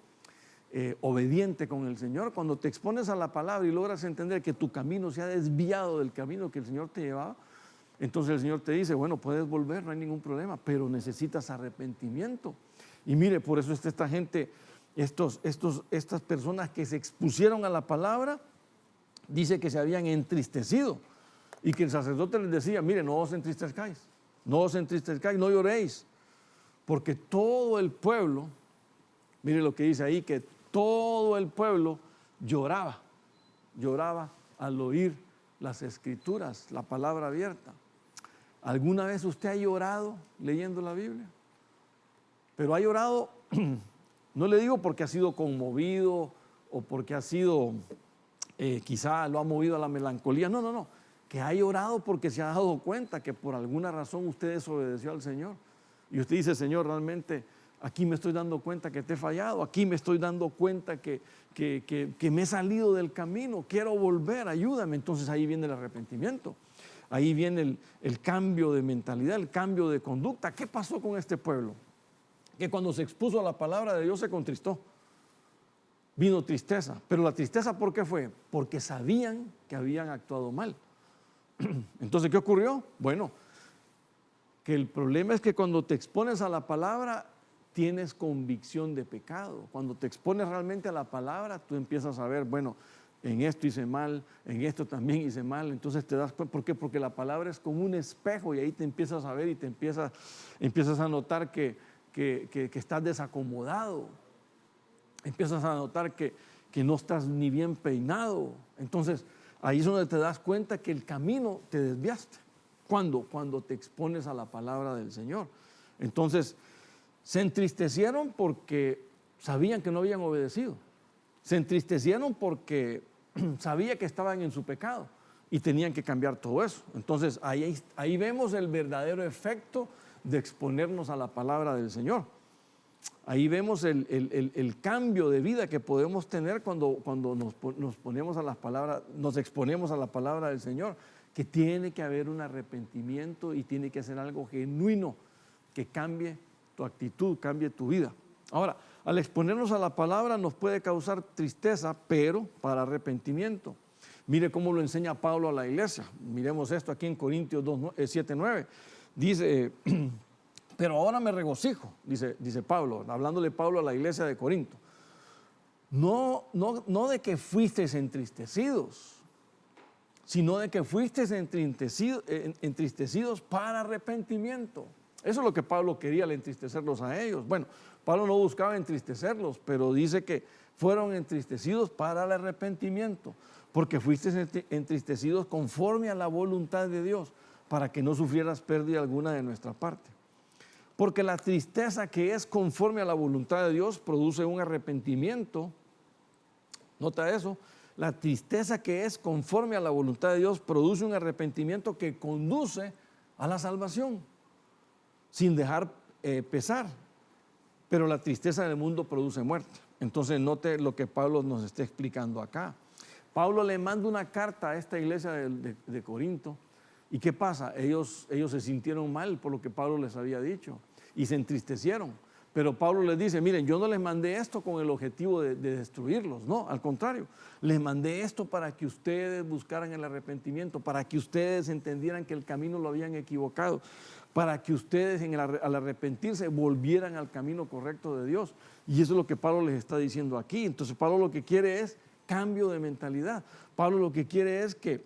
obediente con el Señor, cuando te expones a la palabra y logras entender que tu camino se ha desviado del camino que el Señor te llevaba, entonces el Señor te dice: bueno, puedes volver, no hay ningún problema, pero necesitas arrepentimiento. Y mire, por eso esta gente, estas personas que se expusieron a la palabra, dice que se habían entristecido y que el sacerdote les decía: mire, no os entristezcáis, no lloréis, porque todo el pueblo, mire lo que dice ahí, que todo el pueblo lloraba al oír las escrituras, la palabra abierta. ¿Alguna vez usted ha llorado leyendo la Biblia? Pero ha llorado, no le digo porque ha sido conmovido o porque ha sido, quizá lo ha movido a la melancolía, no, que ha llorado porque se ha dado cuenta que por alguna razón usted desobedeció al Señor. Y usted dice: Señor, realmente aquí me estoy dando cuenta que te he fallado, aquí me estoy dando cuenta que me he salido del camino, quiero volver, ayúdame. Entonces ahí viene el arrepentimiento, ahí viene el cambio de mentalidad, el cambio de conducta. ¿Qué pasó con este pueblo? Que cuando se expuso a la palabra de Dios se contristó, vino tristeza. Pero la tristeza, ¿por qué fue? Porque sabían que habían actuado mal. Entonces, ¿qué ocurrió? Bueno, que el problema es que cuando te expones a la palabra tienes convicción de pecado. Cuando te expones realmente a la palabra, tú empiezas a ver: bueno, en esto hice mal, en esto también hice mal. Entonces te das cuenta. ¿Por qué? Porque la palabra es como un espejo y ahí te empiezas a ver y te empiezas a notar que estás desacomodado, empiezas a notar que no estás ni bien peinado. Entonces ahí es donde te das cuenta que el camino te desviaste. Cuando te expones a la palabra del Señor. Entonces se entristecieron porque sabían que no habían obedecido, se entristecieron porque sabían que estaban en su pecado y tenían que cambiar todo eso. Entonces ahí vemos el verdadero efecto de exponernos a la palabra del Señor. Ahí vemos el cambio de vida que podemos tener cuando nos ponemos a las palabras, nos exponemos a la palabra del Señor, que tiene que haber un arrepentimiento y tiene que ser algo genuino que cambie tu actitud, cambie tu vida. Ahora, al exponernos a la palabra nos puede causar tristeza, pero para arrepentimiento. Mire cómo lo enseña Pablo a la iglesia. Miremos esto aquí en Corintios 7:9. Dice: pero ahora me regocijo, dice Pablo, hablándole Pablo a la iglesia de Corinto. No de que fuisteis entristecidos, sino de que fuisteis entristecidos para arrepentimiento. Eso es lo que Pablo quería, al entristecerlos a ellos. Bueno, Pablo no buscaba entristecerlos, pero dice que fueron entristecidos para el arrepentimiento, porque fuisteis entristecidos conforme a la voluntad de Dios, para que no sufrieras pérdida alguna de nuestra parte. Porque la tristeza que es conforme a la voluntad de Dios produce un arrepentimiento. Nota eso. La tristeza que es conforme a la voluntad de Dios produce un arrepentimiento que conduce a la salvación, sin dejar pesar. Pero la tristeza del mundo produce muerte. Entonces note lo que Pablo nos está explicando acá. Pablo le manda una carta a esta iglesia de Corinto. ¿Y qué pasa? Ellos se sintieron mal por lo que Pablo les había dicho y se entristecieron. Pero Pablo les dice, miren, yo no les mandé esto con el objetivo de destruirlos, no, al contrario, les mandé esto para que ustedes buscaran el arrepentimiento, para que ustedes entendieran que el camino lo habían equivocado, para que ustedes al arrepentirse volvieran al camino correcto de Dios. Y eso es lo que Pablo les está diciendo aquí. Entonces Pablo lo que quiere es cambio de mentalidad. Pablo lo que quiere es que,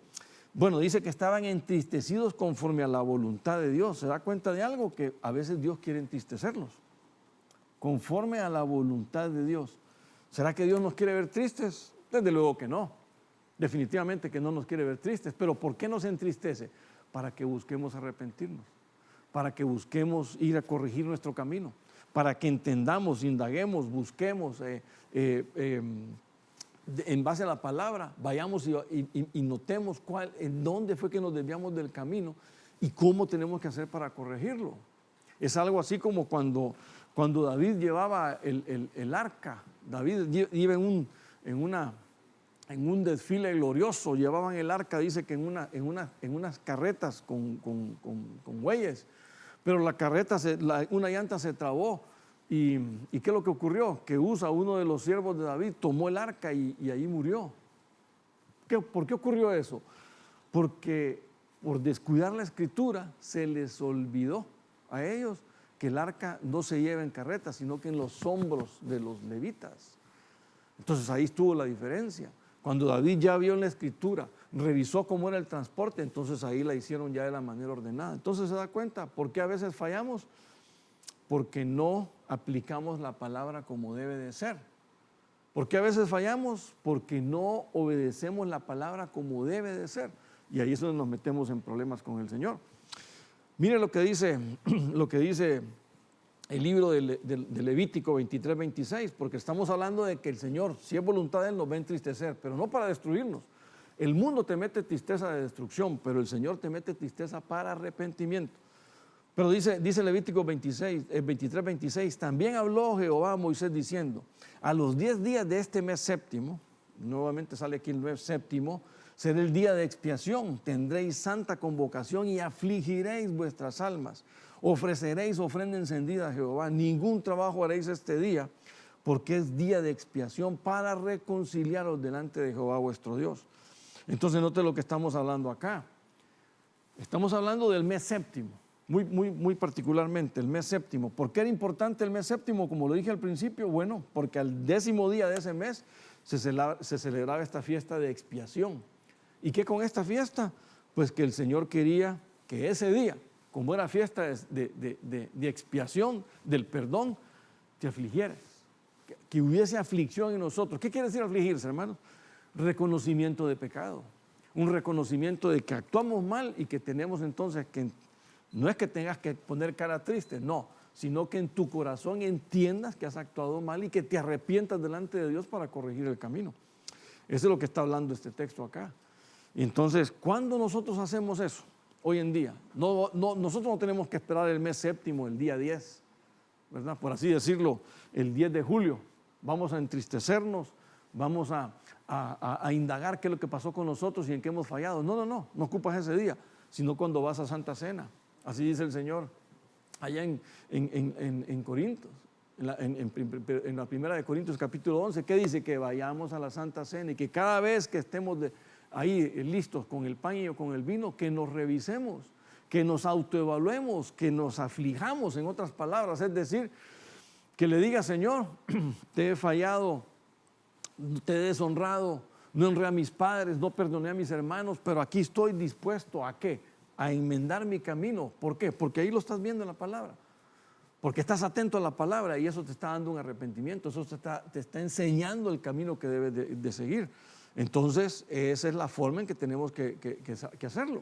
bueno, dice que estaban entristecidos conforme a la voluntad de Dios. ¿Se da cuenta de algo? Que a veces Dios quiere entristecerlos. Conforme a la voluntad de Dios. ¿Será que Dios nos quiere ver tristes? Desde luego que no. Definitivamente que no nos quiere ver tristes. Pero ¿por qué nos entristece? Para que busquemos arrepentirnos. Para que busquemos ir a corregir nuestro camino. Para que entendamos, indaguemos, busquemos, en base a la palabra, vayamos y notemos en dónde fue que nos desviamos del camino y cómo tenemos que hacer para corregirlo. Es algo así como cuando David llevaba el arca. David iba en un desfile glorioso, llevaban el arca, dice que en unas carretas con bueyes, pero la carreta, una llanta se trabó. ¿Y qué es lo que ocurrió? Que Usa, uno de los siervos de David, tomó el arca y ahí murió. ¿Por qué ocurrió eso? Porque por descuidar la escritura se les olvidó a ellos que el arca no se lleva en carreta, sino que en los hombros de los levitas. Entonces ahí estuvo la diferencia. Cuando David ya vio en la escritura, revisó cómo era el transporte, entonces ahí la hicieron ya de la manera ordenada. Entonces se da cuenta, ¿por qué a veces fallamos? Porque no aplicamos la palabra como debe de ser. ¿Por qué a veces fallamos? Porque no obedecemos la palabra como debe de ser. Y ahí es donde nos metemos en problemas con el Señor. Mire lo que dice el libro de Levítico 23-26, porque estamos hablando de que el Señor, si es voluntad de Él, nos va a entristecer, pero no para destruirnos. El mundo te mete tristeza de destrucción, pero el Señor te mete tristeza para arrepentimiento. Pero dice Levítico 23-26, también habló Jehová a Moisés diciendo, a los 10 días de este mes séptimo, nuevamente sale aquí el mes séptimo, será el día de expiación, tendréis santa convocación y afligiréis vuestras almas, ofreceréis ofrenda encendida a Jehová, ningún trabajo haréis este día, porque es día de expiación para reconciliaros delante de Jehová vuestro Dios. Entonces note lo que estamos hablando acá. Estamos hablando del mes séptimo. Muy particularmente el mes séptimo. ¿Por qué era importante el mes séptimo? Como lo dije al principio, bueno, porque al 10º día de ese mes se celebraba esta fiesta de expiación. ¿Y qué con esta fiesta? Pues que el Señor quería que ese día, como era fiesta de expiación, del perdón, te afligieras, que hubiese aflicción en nosotros. ¿Qué quiere decir afligirse, hermanos? Reconocimiento de pecado, un reconocimiento de que actuamos mal y que tenemos entonces que... No es que tengas que poner cara triste, no, sino que en tu corazón entiendas que has actuado mal y que te arrepientas delante de Dios para corregir el camino. Eso es lo que está hablando este texto acá. Y entonces, ¿cuándo nosotros hacemos eso? Hoy en día. Nosotros no tenemos que esperar el mes séptimo, el día 10, ¿verdad? Por así decirlo, el 10 de julio. Vamos a entristecernos, vamos a indagar qué es lo que pasó con nosotros y en qué hemos fallado. No ocupas ese día, sino cuando vas a Santa Cena. Así dice el Señor allá en Corintios, en la primera de Corintios capítulo 11, ¿qué dice? Que vayamos a la Santa Cena y que cada vez que estemos ahí listos con el pan y con el vino, que nos revisemos, que nos autoevaluemos, que nos aflijamos, en otras palabras, es decir, que le diga, Señor, te he fallado, te he deshonrado, no honré a mis padres, no perdoné a mis hermanos, pero aquí estoy dispuesto ¿a qué? A enmendar mi camino. ¿Por qué? Porque ahí lo estás viendo en la palabra. Porque estás atento a la palabra y eso te está dando un arrepentimiento, eso te está enseñando el camino que debes de seguir. Entonces, esa es la forma en que tenemos que hacerlo.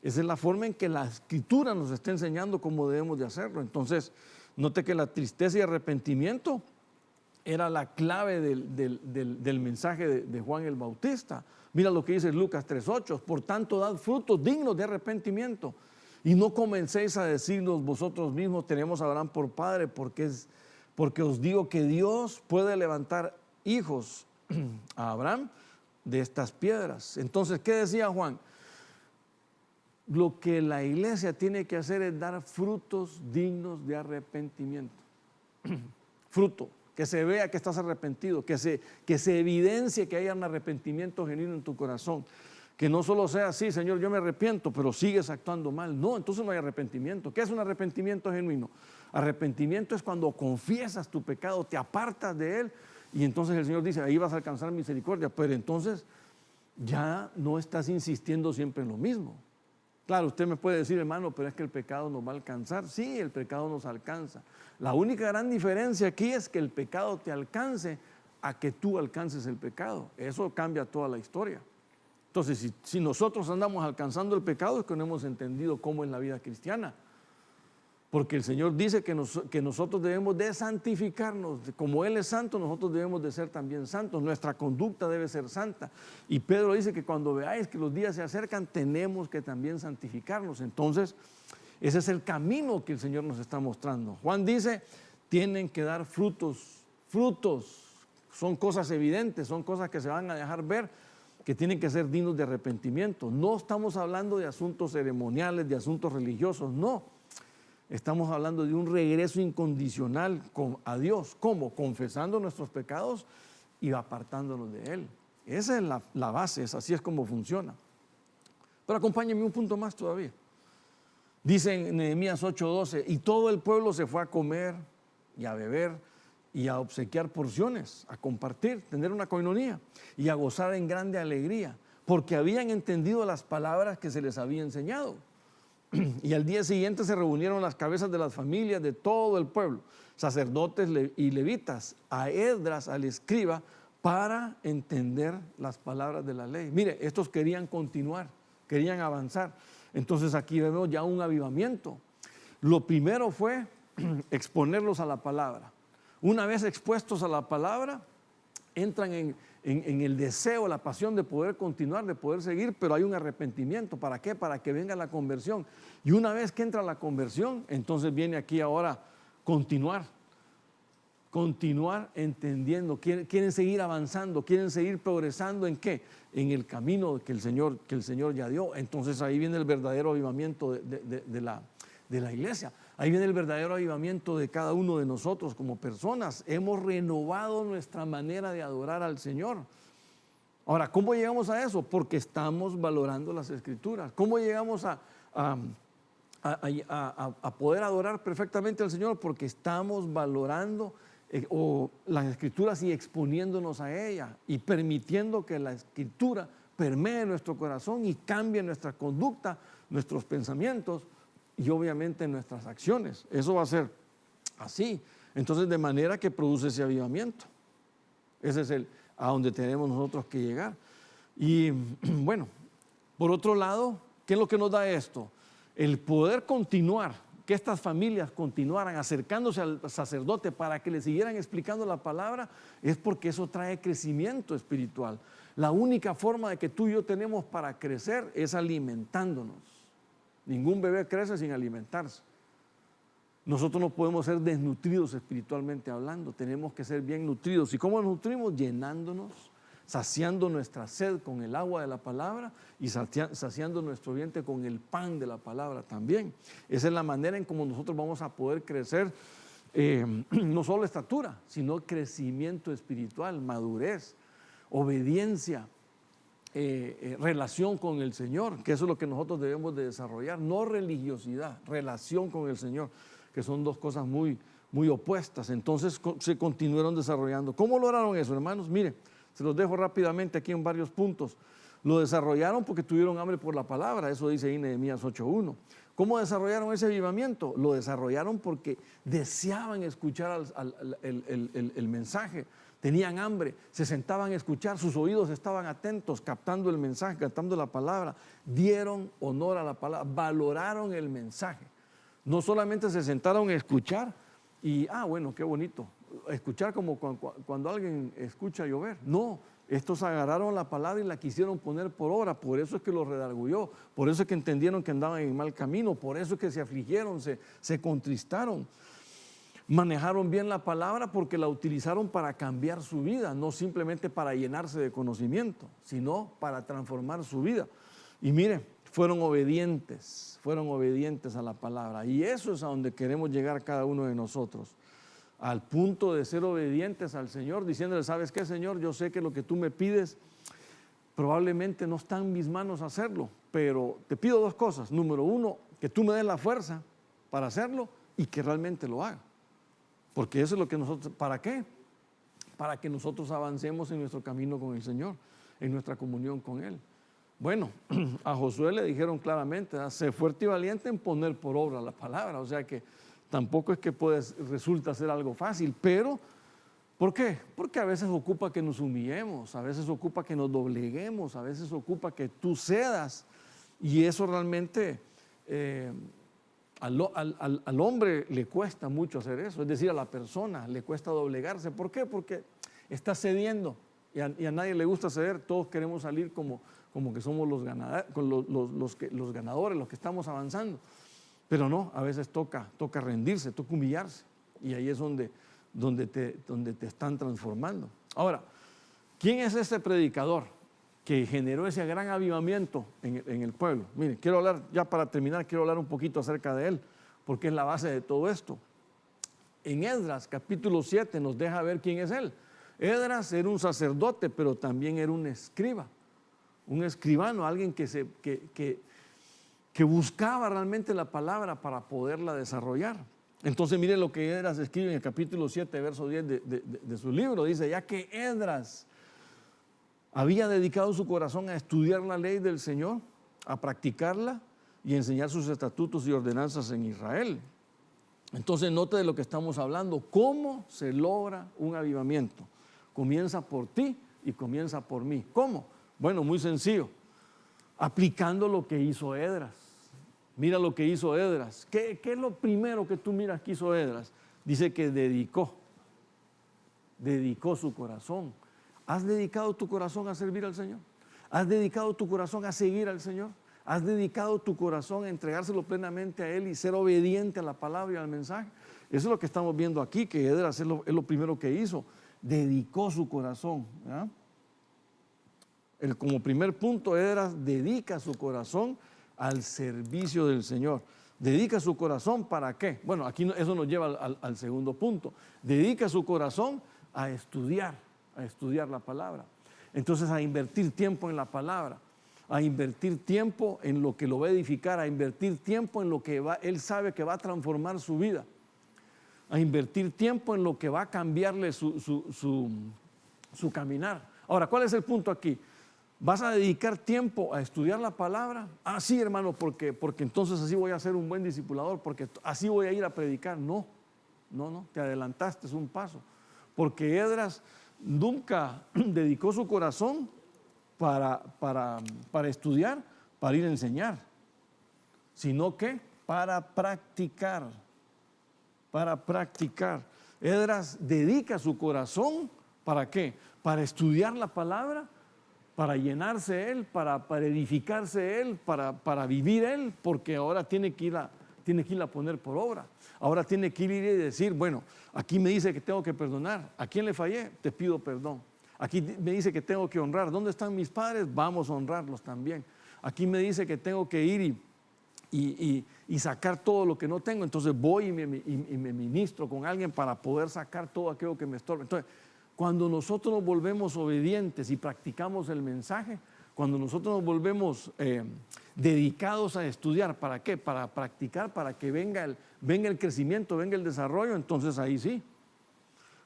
Esa es la forma en que la Escritura nos está enseñando cómo debemos de hacerlo. Entonces, note que la tristeza y arrepentimiento era la clave del mensaje de Juan el Bautista. Mira lo que dice Lucas 3:8, por tanto dad frutos dignos de arrepentimiento y no comencéis a decirnos vosotros mismos tenemos a Abraham por padre, porque os digo que Dios puede levantar hijos a Abraham de estas piedras. Entonces, ¿qué decía Juan? Lo que la iglesia tiene que hacer es dar frutos dignos de arrepentimiento. fruto, que se vea que estás arrepentido, que se evidencie que haya un arrepentimiento genuino en tu corazón. Que no solo sea así, Señor, yo me arrepiento, pero sigues actuando mal. No, entonces no hay arrepentimiento. ¿Qué es un arrepentimiento genuino? Arrepentimiento es cuando confiesas tu pecado, te apartas de él y entonces el Señor dice, ahí vas a alcanzar misericordia, pero entonces ya no estás insistiendo siempre en lo mismo. Claro, usted me puede decir, hermano, pero es que el pecado nos va a alcanzar. Sí, el pecado nos alcanza. La única gran diferencia aquí es que el pecado te alcance a que tú alcances el pecado. Eso cambia toda la historia. Entonces, si nosotros andamos alcanzando el pecado es que no hemos entendido cómo es la vida cristiana. Porque el Señor dice que nosotros debemos de santificarnos. Como Él es santo, nosotros debemos de ser también santos. Nuestra conducta debe ser santa. Y Pedro dice que cuando veáis que los días se acercan, tenemos que también santificarnos. Entonces, ese es el camino que el Señor nos está mostrando. Juan dice, tienen que dar frutos. Frutos son cosas evidentes, son cosas que se van a dejar ver, que tienen que ser dignos de arrepentimiento. No estamos hablando de asuntos ceremoniales, de asuntos religiosos, no. Estamos hablando de un regreso incondicional a Dios. ¿Cómo? Confesando nuestros pecados y apartándonos de Él. Esa es la base, así es como funciona. Pero acompáñenme un punto más todavía. Dice en Nehemías 8:12, y todo el pueblo se fue a comer y a beber y a obsequiar porciones, a compartir, tener una coinonía y a gozar en grande alegría, porque habían entendido las palabras que se les había enseñado. Y al día siguiente se reunieron las cabezas de las familias de todo el pueblo, sacerdotes y levitas, a Esdras, al escriba, para entender las palabras de la ley. Mire, estos querían continuar, querían avanzar. Entonces aquí vemos ya un avivamiento. Lo primero fue exponerlos a la palabra. Una vez expuestos a la palabra, entran en el deseo, la pasión de poder continuar, de poder seguir, pero hay un arrepentimiento. ¿Para qué? Para que venga la conversión. Y una vez que entra la conversión, entonces viene aquí ahora continuar entendiendo, quieren seguir avanzando, quieren seguir progresando. ¿En qué? En el camino que el Señor ya dio. Entonces ahí viene el verdadero avivamiento de la iglesia. Ahí viene el verdadero avivamiento de cada uno de nosotros como personas. Hemos renovado nuestra manera de adorar al Señor. Ahora, ¿cómo llegamos a eso? Porque estamos valorando las Escrituras. ¿Cómo llegamos a poder adorar perfectamente al Señor? Porque estamos valorando las Escrituras y exponiéndonos a ellas y permitiendo que la Escritura permee nuestro corazón y cambie nuestra conducta, nuestros pensamientos y obviamente nuestras acciones. Eso va a ser así. Entonces, de manera que produce ese avivamiento. Ese es a donde tenemos nosotros que llegar. Y bueno, por otro lado, ¿qué es lo que nos da esto? El poder continuar, que estas familias continuaran acercándose al sacerdote para que le siguieran explicando la palabra, es porque eso trae crecimiento espiritual. La única forma de que tú y yo tenemos para crecer es alimentándonos. Ningún bebé crece sin alimentarse. Nosotros no podemos ser desnutridos espiritualmente hablando, tenemos que ser bien nutridos. ¿Y cómo nos nutrimos? Llenándonos, saciando nuestra sed con el agua de la palabra y saciando nuestro vientre con el pan de la palabra también. Esa es la manera en cómo nosotros vamos a poder crecer, no solo estatura, sino crecimiento espiritual, madurez, obediencia, relación con el Señor, que eso es lo que nosotros debemos de desarrollar, no religiosidad, relación con el Señor, que son dos cosas muy, muy opuestas. Entonces se continuaron desarrollando. ¿Cómo lograron eso, hermanos? Mire, se los dejo rápidamente aquí en varios puntos. Lo desarrollaron porque tuvieron hambre por la palabra, eso dice ahí Nehemías 8:1. ¿Cómo desarrollaron ese avivamiento? Lo desarrollaron porque deseaban escuchar el mensaje. Tenían hambre, se sentaban a escuchar, sus oídos estaban atentos, captando el mensaje, captando la palabra, dieron honor a la palabra, valoraron el mensaje. No solamente se sentaron a escuchar y, bueno, qué bonito, escuchar como cuando alguien escucha llover. No, estos agarraron la palabra y la quisieron poner por obra, por eso es que los redarguyó, por eso es que entendieron que andaban en mal camino, por eso es que se afligieron, se contristaron. Manejaron bien la palabra porque la utilizaron para cambiar su vida, no simplemente para llenarse de conocimiento, sino para transformar su vida. Y mire, fueron obedientes a la palabra. Y eso es a donde queremos llegar cada uno de nosotros. al punto de ser obedientes al Señor, diciéndole, ¿sabes qué, Señor? Yo sé que lo que tú me pides probablemente no está en mis manos hacerlo, pero te pido dos cosas. Número uno, que tú me des la fuerza para hacerlo y que realmente lo haga. Porque eso es lo que nosotros, ¿para qué? Para que nosotros avancemos en nuestro camino con el Señor, en nuestra comunión con Él. Bueno, a Josué le dijeron claramente, sé fuerte y valiente en poner por obra la palabra. O sea que tampoco es que resulta ser algo fácil, pero ¿por qué? Porque a veces ocupa que nos humillemos, a veces ocupa que nos dobleguemos, a veces ocupa que tú cedas. Y eso realmente al hombre le cuesta mucho hacer eso, es decir, a la persona le cuesta doblegarse. ¿Por qué? Porque está cediendo y a nadie le gusta ceder. Todos queremos salir como que somos los ganadores, los que estamos avanzando. Pero no, a veces toca rendirse, toca humillarse. Y ahí es donde te están transformando. Ahora, ¿quién es ese predicador que generó ese gran avivamiento en el pueblo? Miren, quiero hablar, ya para terminar, quiero hablar un poquito acerca de él, porque es la base de todo esto. En Esdras, capítulo 7, nos deja ver quién es él. Esdras era un sacerdote, pero también era un escriba, un escribano, alguien que buscaba realmente la palabra para poderla desarrollar. Entonces miren lo que Esdras escribe en el capítulo 7, verso 10 de su libro. Dice, ya que Esdras había dedicado su corazón a estudiar la ley del Señor, a practicarla y enseñar sus estatutos y ordenanzas en Israel. Entonces note de lo que estamos hablando. ¿Cómo se logra un avivamiento? Comienza por ti y comienza por mí. ¿Cómo? Bueno, muy sencillo. Aplicando lo que hizo Esdras. Mira lo que hizo Esdras. ¿Qué es lo primero que tú miras que hizo Esdras? Dice que dedicó su corazón. ¿Has dedicado tu corazón a servir al Señor? ¿Has dedicado tu corazón a seguir al Señor? ¿Has dedicado tu corazón a entregárselo plenamente a Él y ser obediente a la palabra y al mensaje? Eso es lo que estamos viendo aquí, que Esdras es lo primero que hizo. Dedicó su corazón. Como primer punto, Esdras dedica su corazón al servicio del Señor. Dedica su corazón ¿para qué? Bueno, aquí eso nos lleva al segundo punto. Dedica su corazón a estudiar la palabra. Entonces, a invertir tiempo en la palabra, a invertir tiempo en lo que lo va a edificar, a invertir tiempo en lo que él sabe que va a transformar su vida, a invertir tiempo en lo que va a cambiarle su caminar. Ahora, ¿cuál es el punto aquí? ¿Vas a dedicar tiempo a estudiar la palabra? Ah, sí, hermano, porque entonces así voy a ser un buen discipulador, porque así voy a ir a predicar. No, te adelantaste un paso. Porque Esdras nunca dedicó su corazón para estudiar, para ir a enseñar, sino que para practicar. Esdras dedica su corazón, ¿para qué? Para estudiar la palabra, para llenarse él, para edificarse él, para vivir él, porque ahora tiene que ir a poner por obra. Ahora tiene que ir y decir, bueno, aquí me dice que tengo que perdonar. ¿A quién le fallé? Te pido perdón. Aquí me dice que tengo que honrar. ¿Dónde están mis padres? Vamos a honrarlos también. Aquí me dice que tengo que ir y sacar todo lo que no tengo. Entonces voy y me ministro con alguien para poder sacar todo aquello que me estorba. Entonces, cuando nosotros nos volvemos obedientes y practicamos el mensaje, cuando nosotros nos volvemos dedicados a estudiar, ¿para qué? Para practicar, para que venga el crecimiento, venga el desarrollo, entonces ahí sí.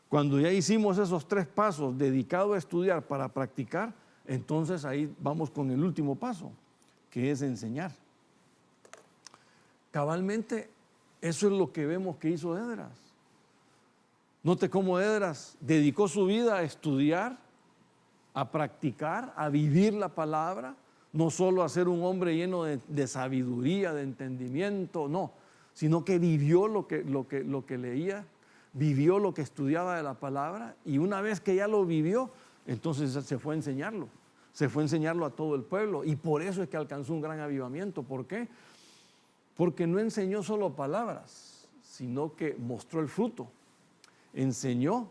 Cuando ya hicimos esos 3 pasos, dedicado a estudiar para practicar, entonces ahí vamos con el último paso, que es enseñar. Cabalmente, eso es lo que vemos que hizo Esdras. Note cómo Esdras dedicó su vida a estudiar, a practicar, a vivir la palabra, no solo a ser un hombre lleno de sabiduría, de entendimiento, no, sino que vivió lo que leía, vivió lo que estudiaba de la palabra, y una vez que ya lo vivió, entonces se fue a enseñarlo a todo el pueblo, y por eso es que alcanzó un gran avivamiento. ¿Por qué? Porque no enseñó solo palabras, sino que mostró el fruto. Enseñó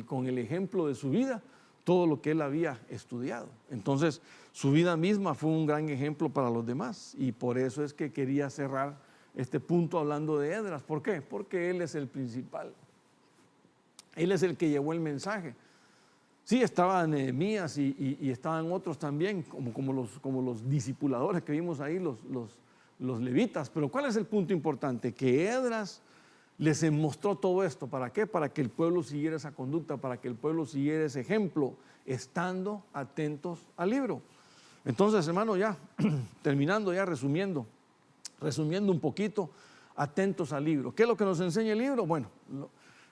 con el ejemplo de su vida todo lo que él había estudiado. Entonces, su vida misma fue un gran ejemplo para los demás, y por eso es que quería cerrar este punto hablando de Esdras. ¿Por qué? Porque él es el principal. Él es el que llevó el mensaje. Sí, estaba Nehemías y estaban otros también, como los discipuladores que vimos ahí, los levitas. Pero ¿cuál es el punto importante? Que Esdras les mostró todo esto. ¿Para qué? Para que el pueblo siguiera esa conducta, para que el pueblo siguiera ese ejemplo, estando atentos al libro. Entonces, hermano, ya terminando, ya resumiendo un poquito, atentos al libro. ¿Qué es lo que nos enseña el libro? Bueno,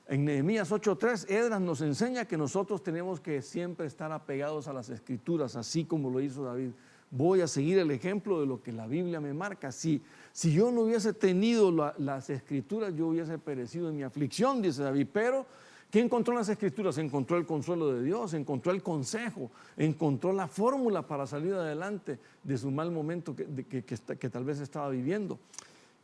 en Nehemías 8:3, Esdras nos enseña que nosotros tenemos que siempre estar apegados a las Escrituras, así como lo hizo David. Voy a seguir el ejemplo de lo que la Biblia me marca. Si yo no hubiese tenido las Escrituras, yo hubiese perecido en mi aflicción, dice David. Pero, ¿qué encontró en las Escrituras? Encontró el consuelo de Dios, encontró el consejo, encontró la fórmula para salir adelante de su mal momento que tal vez estaba viviendo.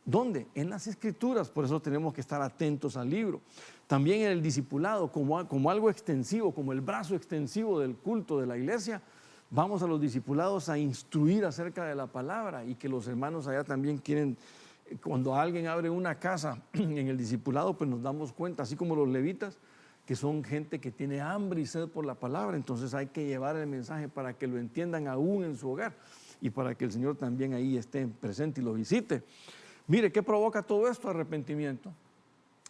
¿Dónde? En las Escrituras. Por eso tenemos que estar atentos al libro. También en el discipulado, como algo extensivo, como el brazo extensivo del culto de la iglesia, vamos a los discipulados a instruir acerca de la palabra, y que los hermanos allá también quieren, cuando alguien abre una casa en el discipulado, pues nos damos cuenta, así como los levitas, que son gente que tiene hambre y sed por la palabra. Entonces hay que llevar el mensaje para que lo entiendan aún en su hogar y para que el Señor también ahí esté presente y lo visite. Mire, ¿qué provoca todo esto? Arrepentimiento.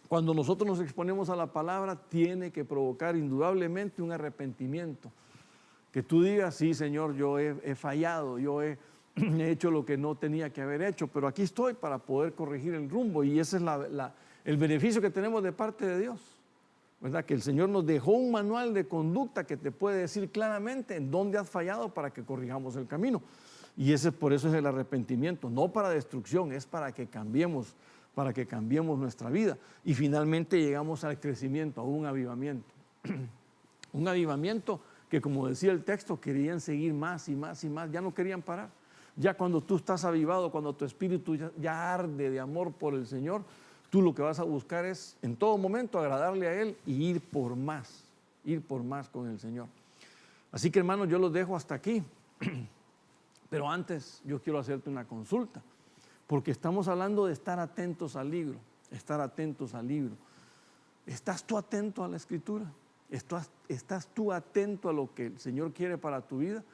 Cuando nosotros nos exponemos a la palabra, tiene que provocar indudablemente un arrepentimiento. Que tú digas, sí, Señor, yo he fallado, yo he hecho lo que no tenía que haber hecho, pero aquí estoy para poder corregir el rumbo, y ese es el beneficio que tenemos de parte de Dios, ¿verdad? Que el Señor nos dejó un manual de conducta que te puede decir claramente en dónde has fallado para que corrijamos el camino. Y por eso es el arrepentimiento, no para destrucción, es para que cambiemos nuestra vida. Y finalmente llegamos al crecimiento, a un avivamiento. Un avivamiento que, como decía el texto, querían seguir más y más y más, ya no querían parar. Ya cuando tú estás avivado, cuando tu espíritu ya arde de amor por el Señor, tú lo que vas a buscar es en todo momento agradarle a Él y ir por más con el Señor. Así que, hermanos, yo los dejo hasta aquí. Pero antes yo quiero hacerte una consulta, porque estamos hablando de estar atentos al libro, ¿Estás tú atento a la Escritura? ¿Estás tú atento a lo que el Señor quiere para tu vida?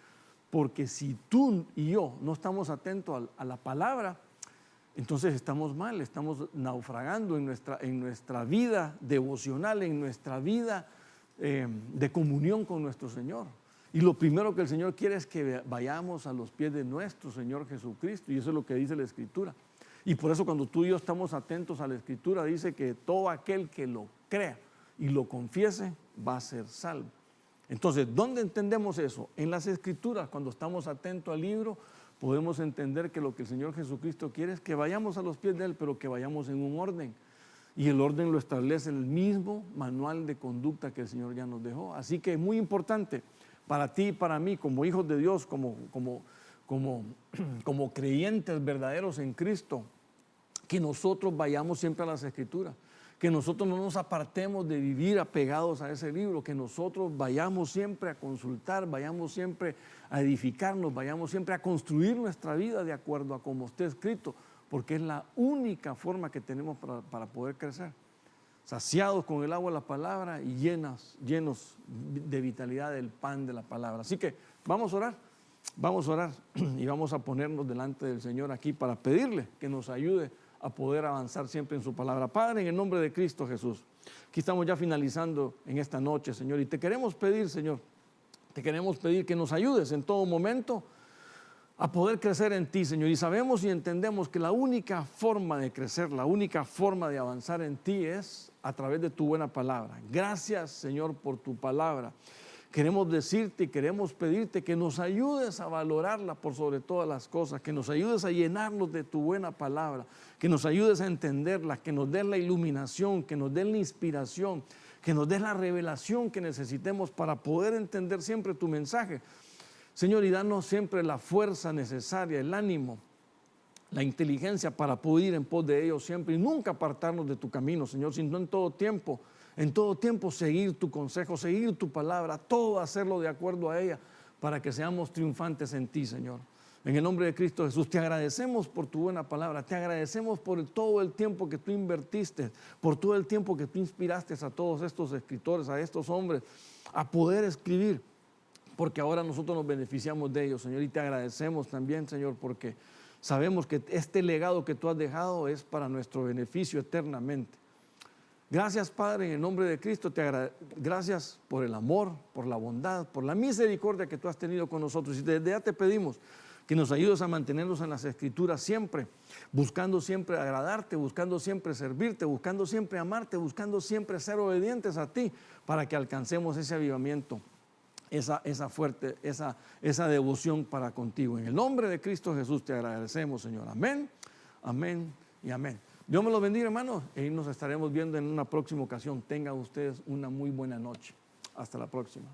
Porque si tú y yo no estamos atentos a la palabra, entonces estamos mal, estamos naufragando en nuestra vida devocional, en nuestra vida de comunión con nuestro Señor. Y lo primero que el Señor quiere es que vayamos a los pies de nuestro Señor Jesucristo, y eso es lo que dice la Escritura. Y por eso, cuando tú y yo estamos atentos a la Escritura, dice que todo aquel que lo crea y lo confiese va a ser salvo. Entonces, ¿dónde entendemos eso? En las Escrituras. Cuando estamos atentos al libro, podemos entender que lo que el Señor Jesucristo quiere es que vayamos a los pies de Él, pero que vayamos en un orden. Y el orden lo establece el mismo manual de conducta que el Señor ya nos dejó. Así que es muy importante para ti y para mí, como hijos de Dios, como creyentes verdaderos en Cristo, que nosotros vayamos siempre a las Escrituras, que nosotros no nos apartemos de vivir apegados a ese libro, que nosotros vayamos siempre a consultar, vayamos siempre a edificarnos, vayamos siempre a construir nuestra vida de acuerdo a como esté escrito, porque es la única forma que tenemos para poder crecer. Saciados con el agua de la palabra y llenos de vitalidad del pan de la palabra. Así que vamos a orar y vamos a ponernos delante del Señor aquí para pedirle que nos ayude a poder avanzar siempre en su palabra. Padre, en el nombre de Cristo Jesús, aquí estamos ya finalizando en esta noche, Señor, y te queremos pedir, Señor, que nos ayudes en todo momento a poder crecer en ti, Señor. Y sabemos y entendemos que la única forma de crecer, la única forma de avanzar en ti es a través de tu buena palabra. Gracias, Señor, por tu palabra. Queremos decirte y queremos pedirte que nos ayudes a valorarla por sobre todas las cosas, que nos ayudes a llenarnos de tu buena palabra, que nos ayudes a entenderla, que nos des la iluminación, que nos des la inspiración, que nos des la revelación que necesitemos para poder entender siempre tu mensaje. Señor, y danos siempre la fuerza necesaria, el ánimo, la inteligencia para poder ir en pos de ellos siempre y nunca apartarnos de tu camino, Señor, sino en todo tiempo seguir tu consejo, seguir tu palabra, todo hacerlo de acuerdo a ella para que seamos triunfantes en ti, Señor. En el nombre de Cristo Jesús, te agradecemos por tu buena palabra, te agradecemos por todo el tiempo que tú invertiste, por todo el tiempo que tú inspiraste a todos estos escritores, a estos hombres, a poder escribir, porque ahora nosotros nos beneficiamos de ellos, Señor, y te agradecemos también, Señor, porque sabemos que este legado que tú has dejado es para nuestro beneficio eternamente. Gracias, Padre, en el nombre de Cristo, gracias por el amor, por la bondad, por la misericordia que tú has tenido con nosotros. Y desde ya te pedimos que nos ayudes a mantenernos en las Escrituras siempre, buscando siempre agradarte, buscando siempre servirte, buscando siempre amarte, buscando siempre ser obedientes a ti, para que alcancemos ese avivamiento, esa devoción para contigo. En el nombre de Cristo Jesús te agradecemos, Señor. Amén, amén y amén. Dios me los bendiga, hermanos, y nos estaremos viendo en una próxima ocasión. Tengan ustedes una muy buena noche. Hasta la próxima.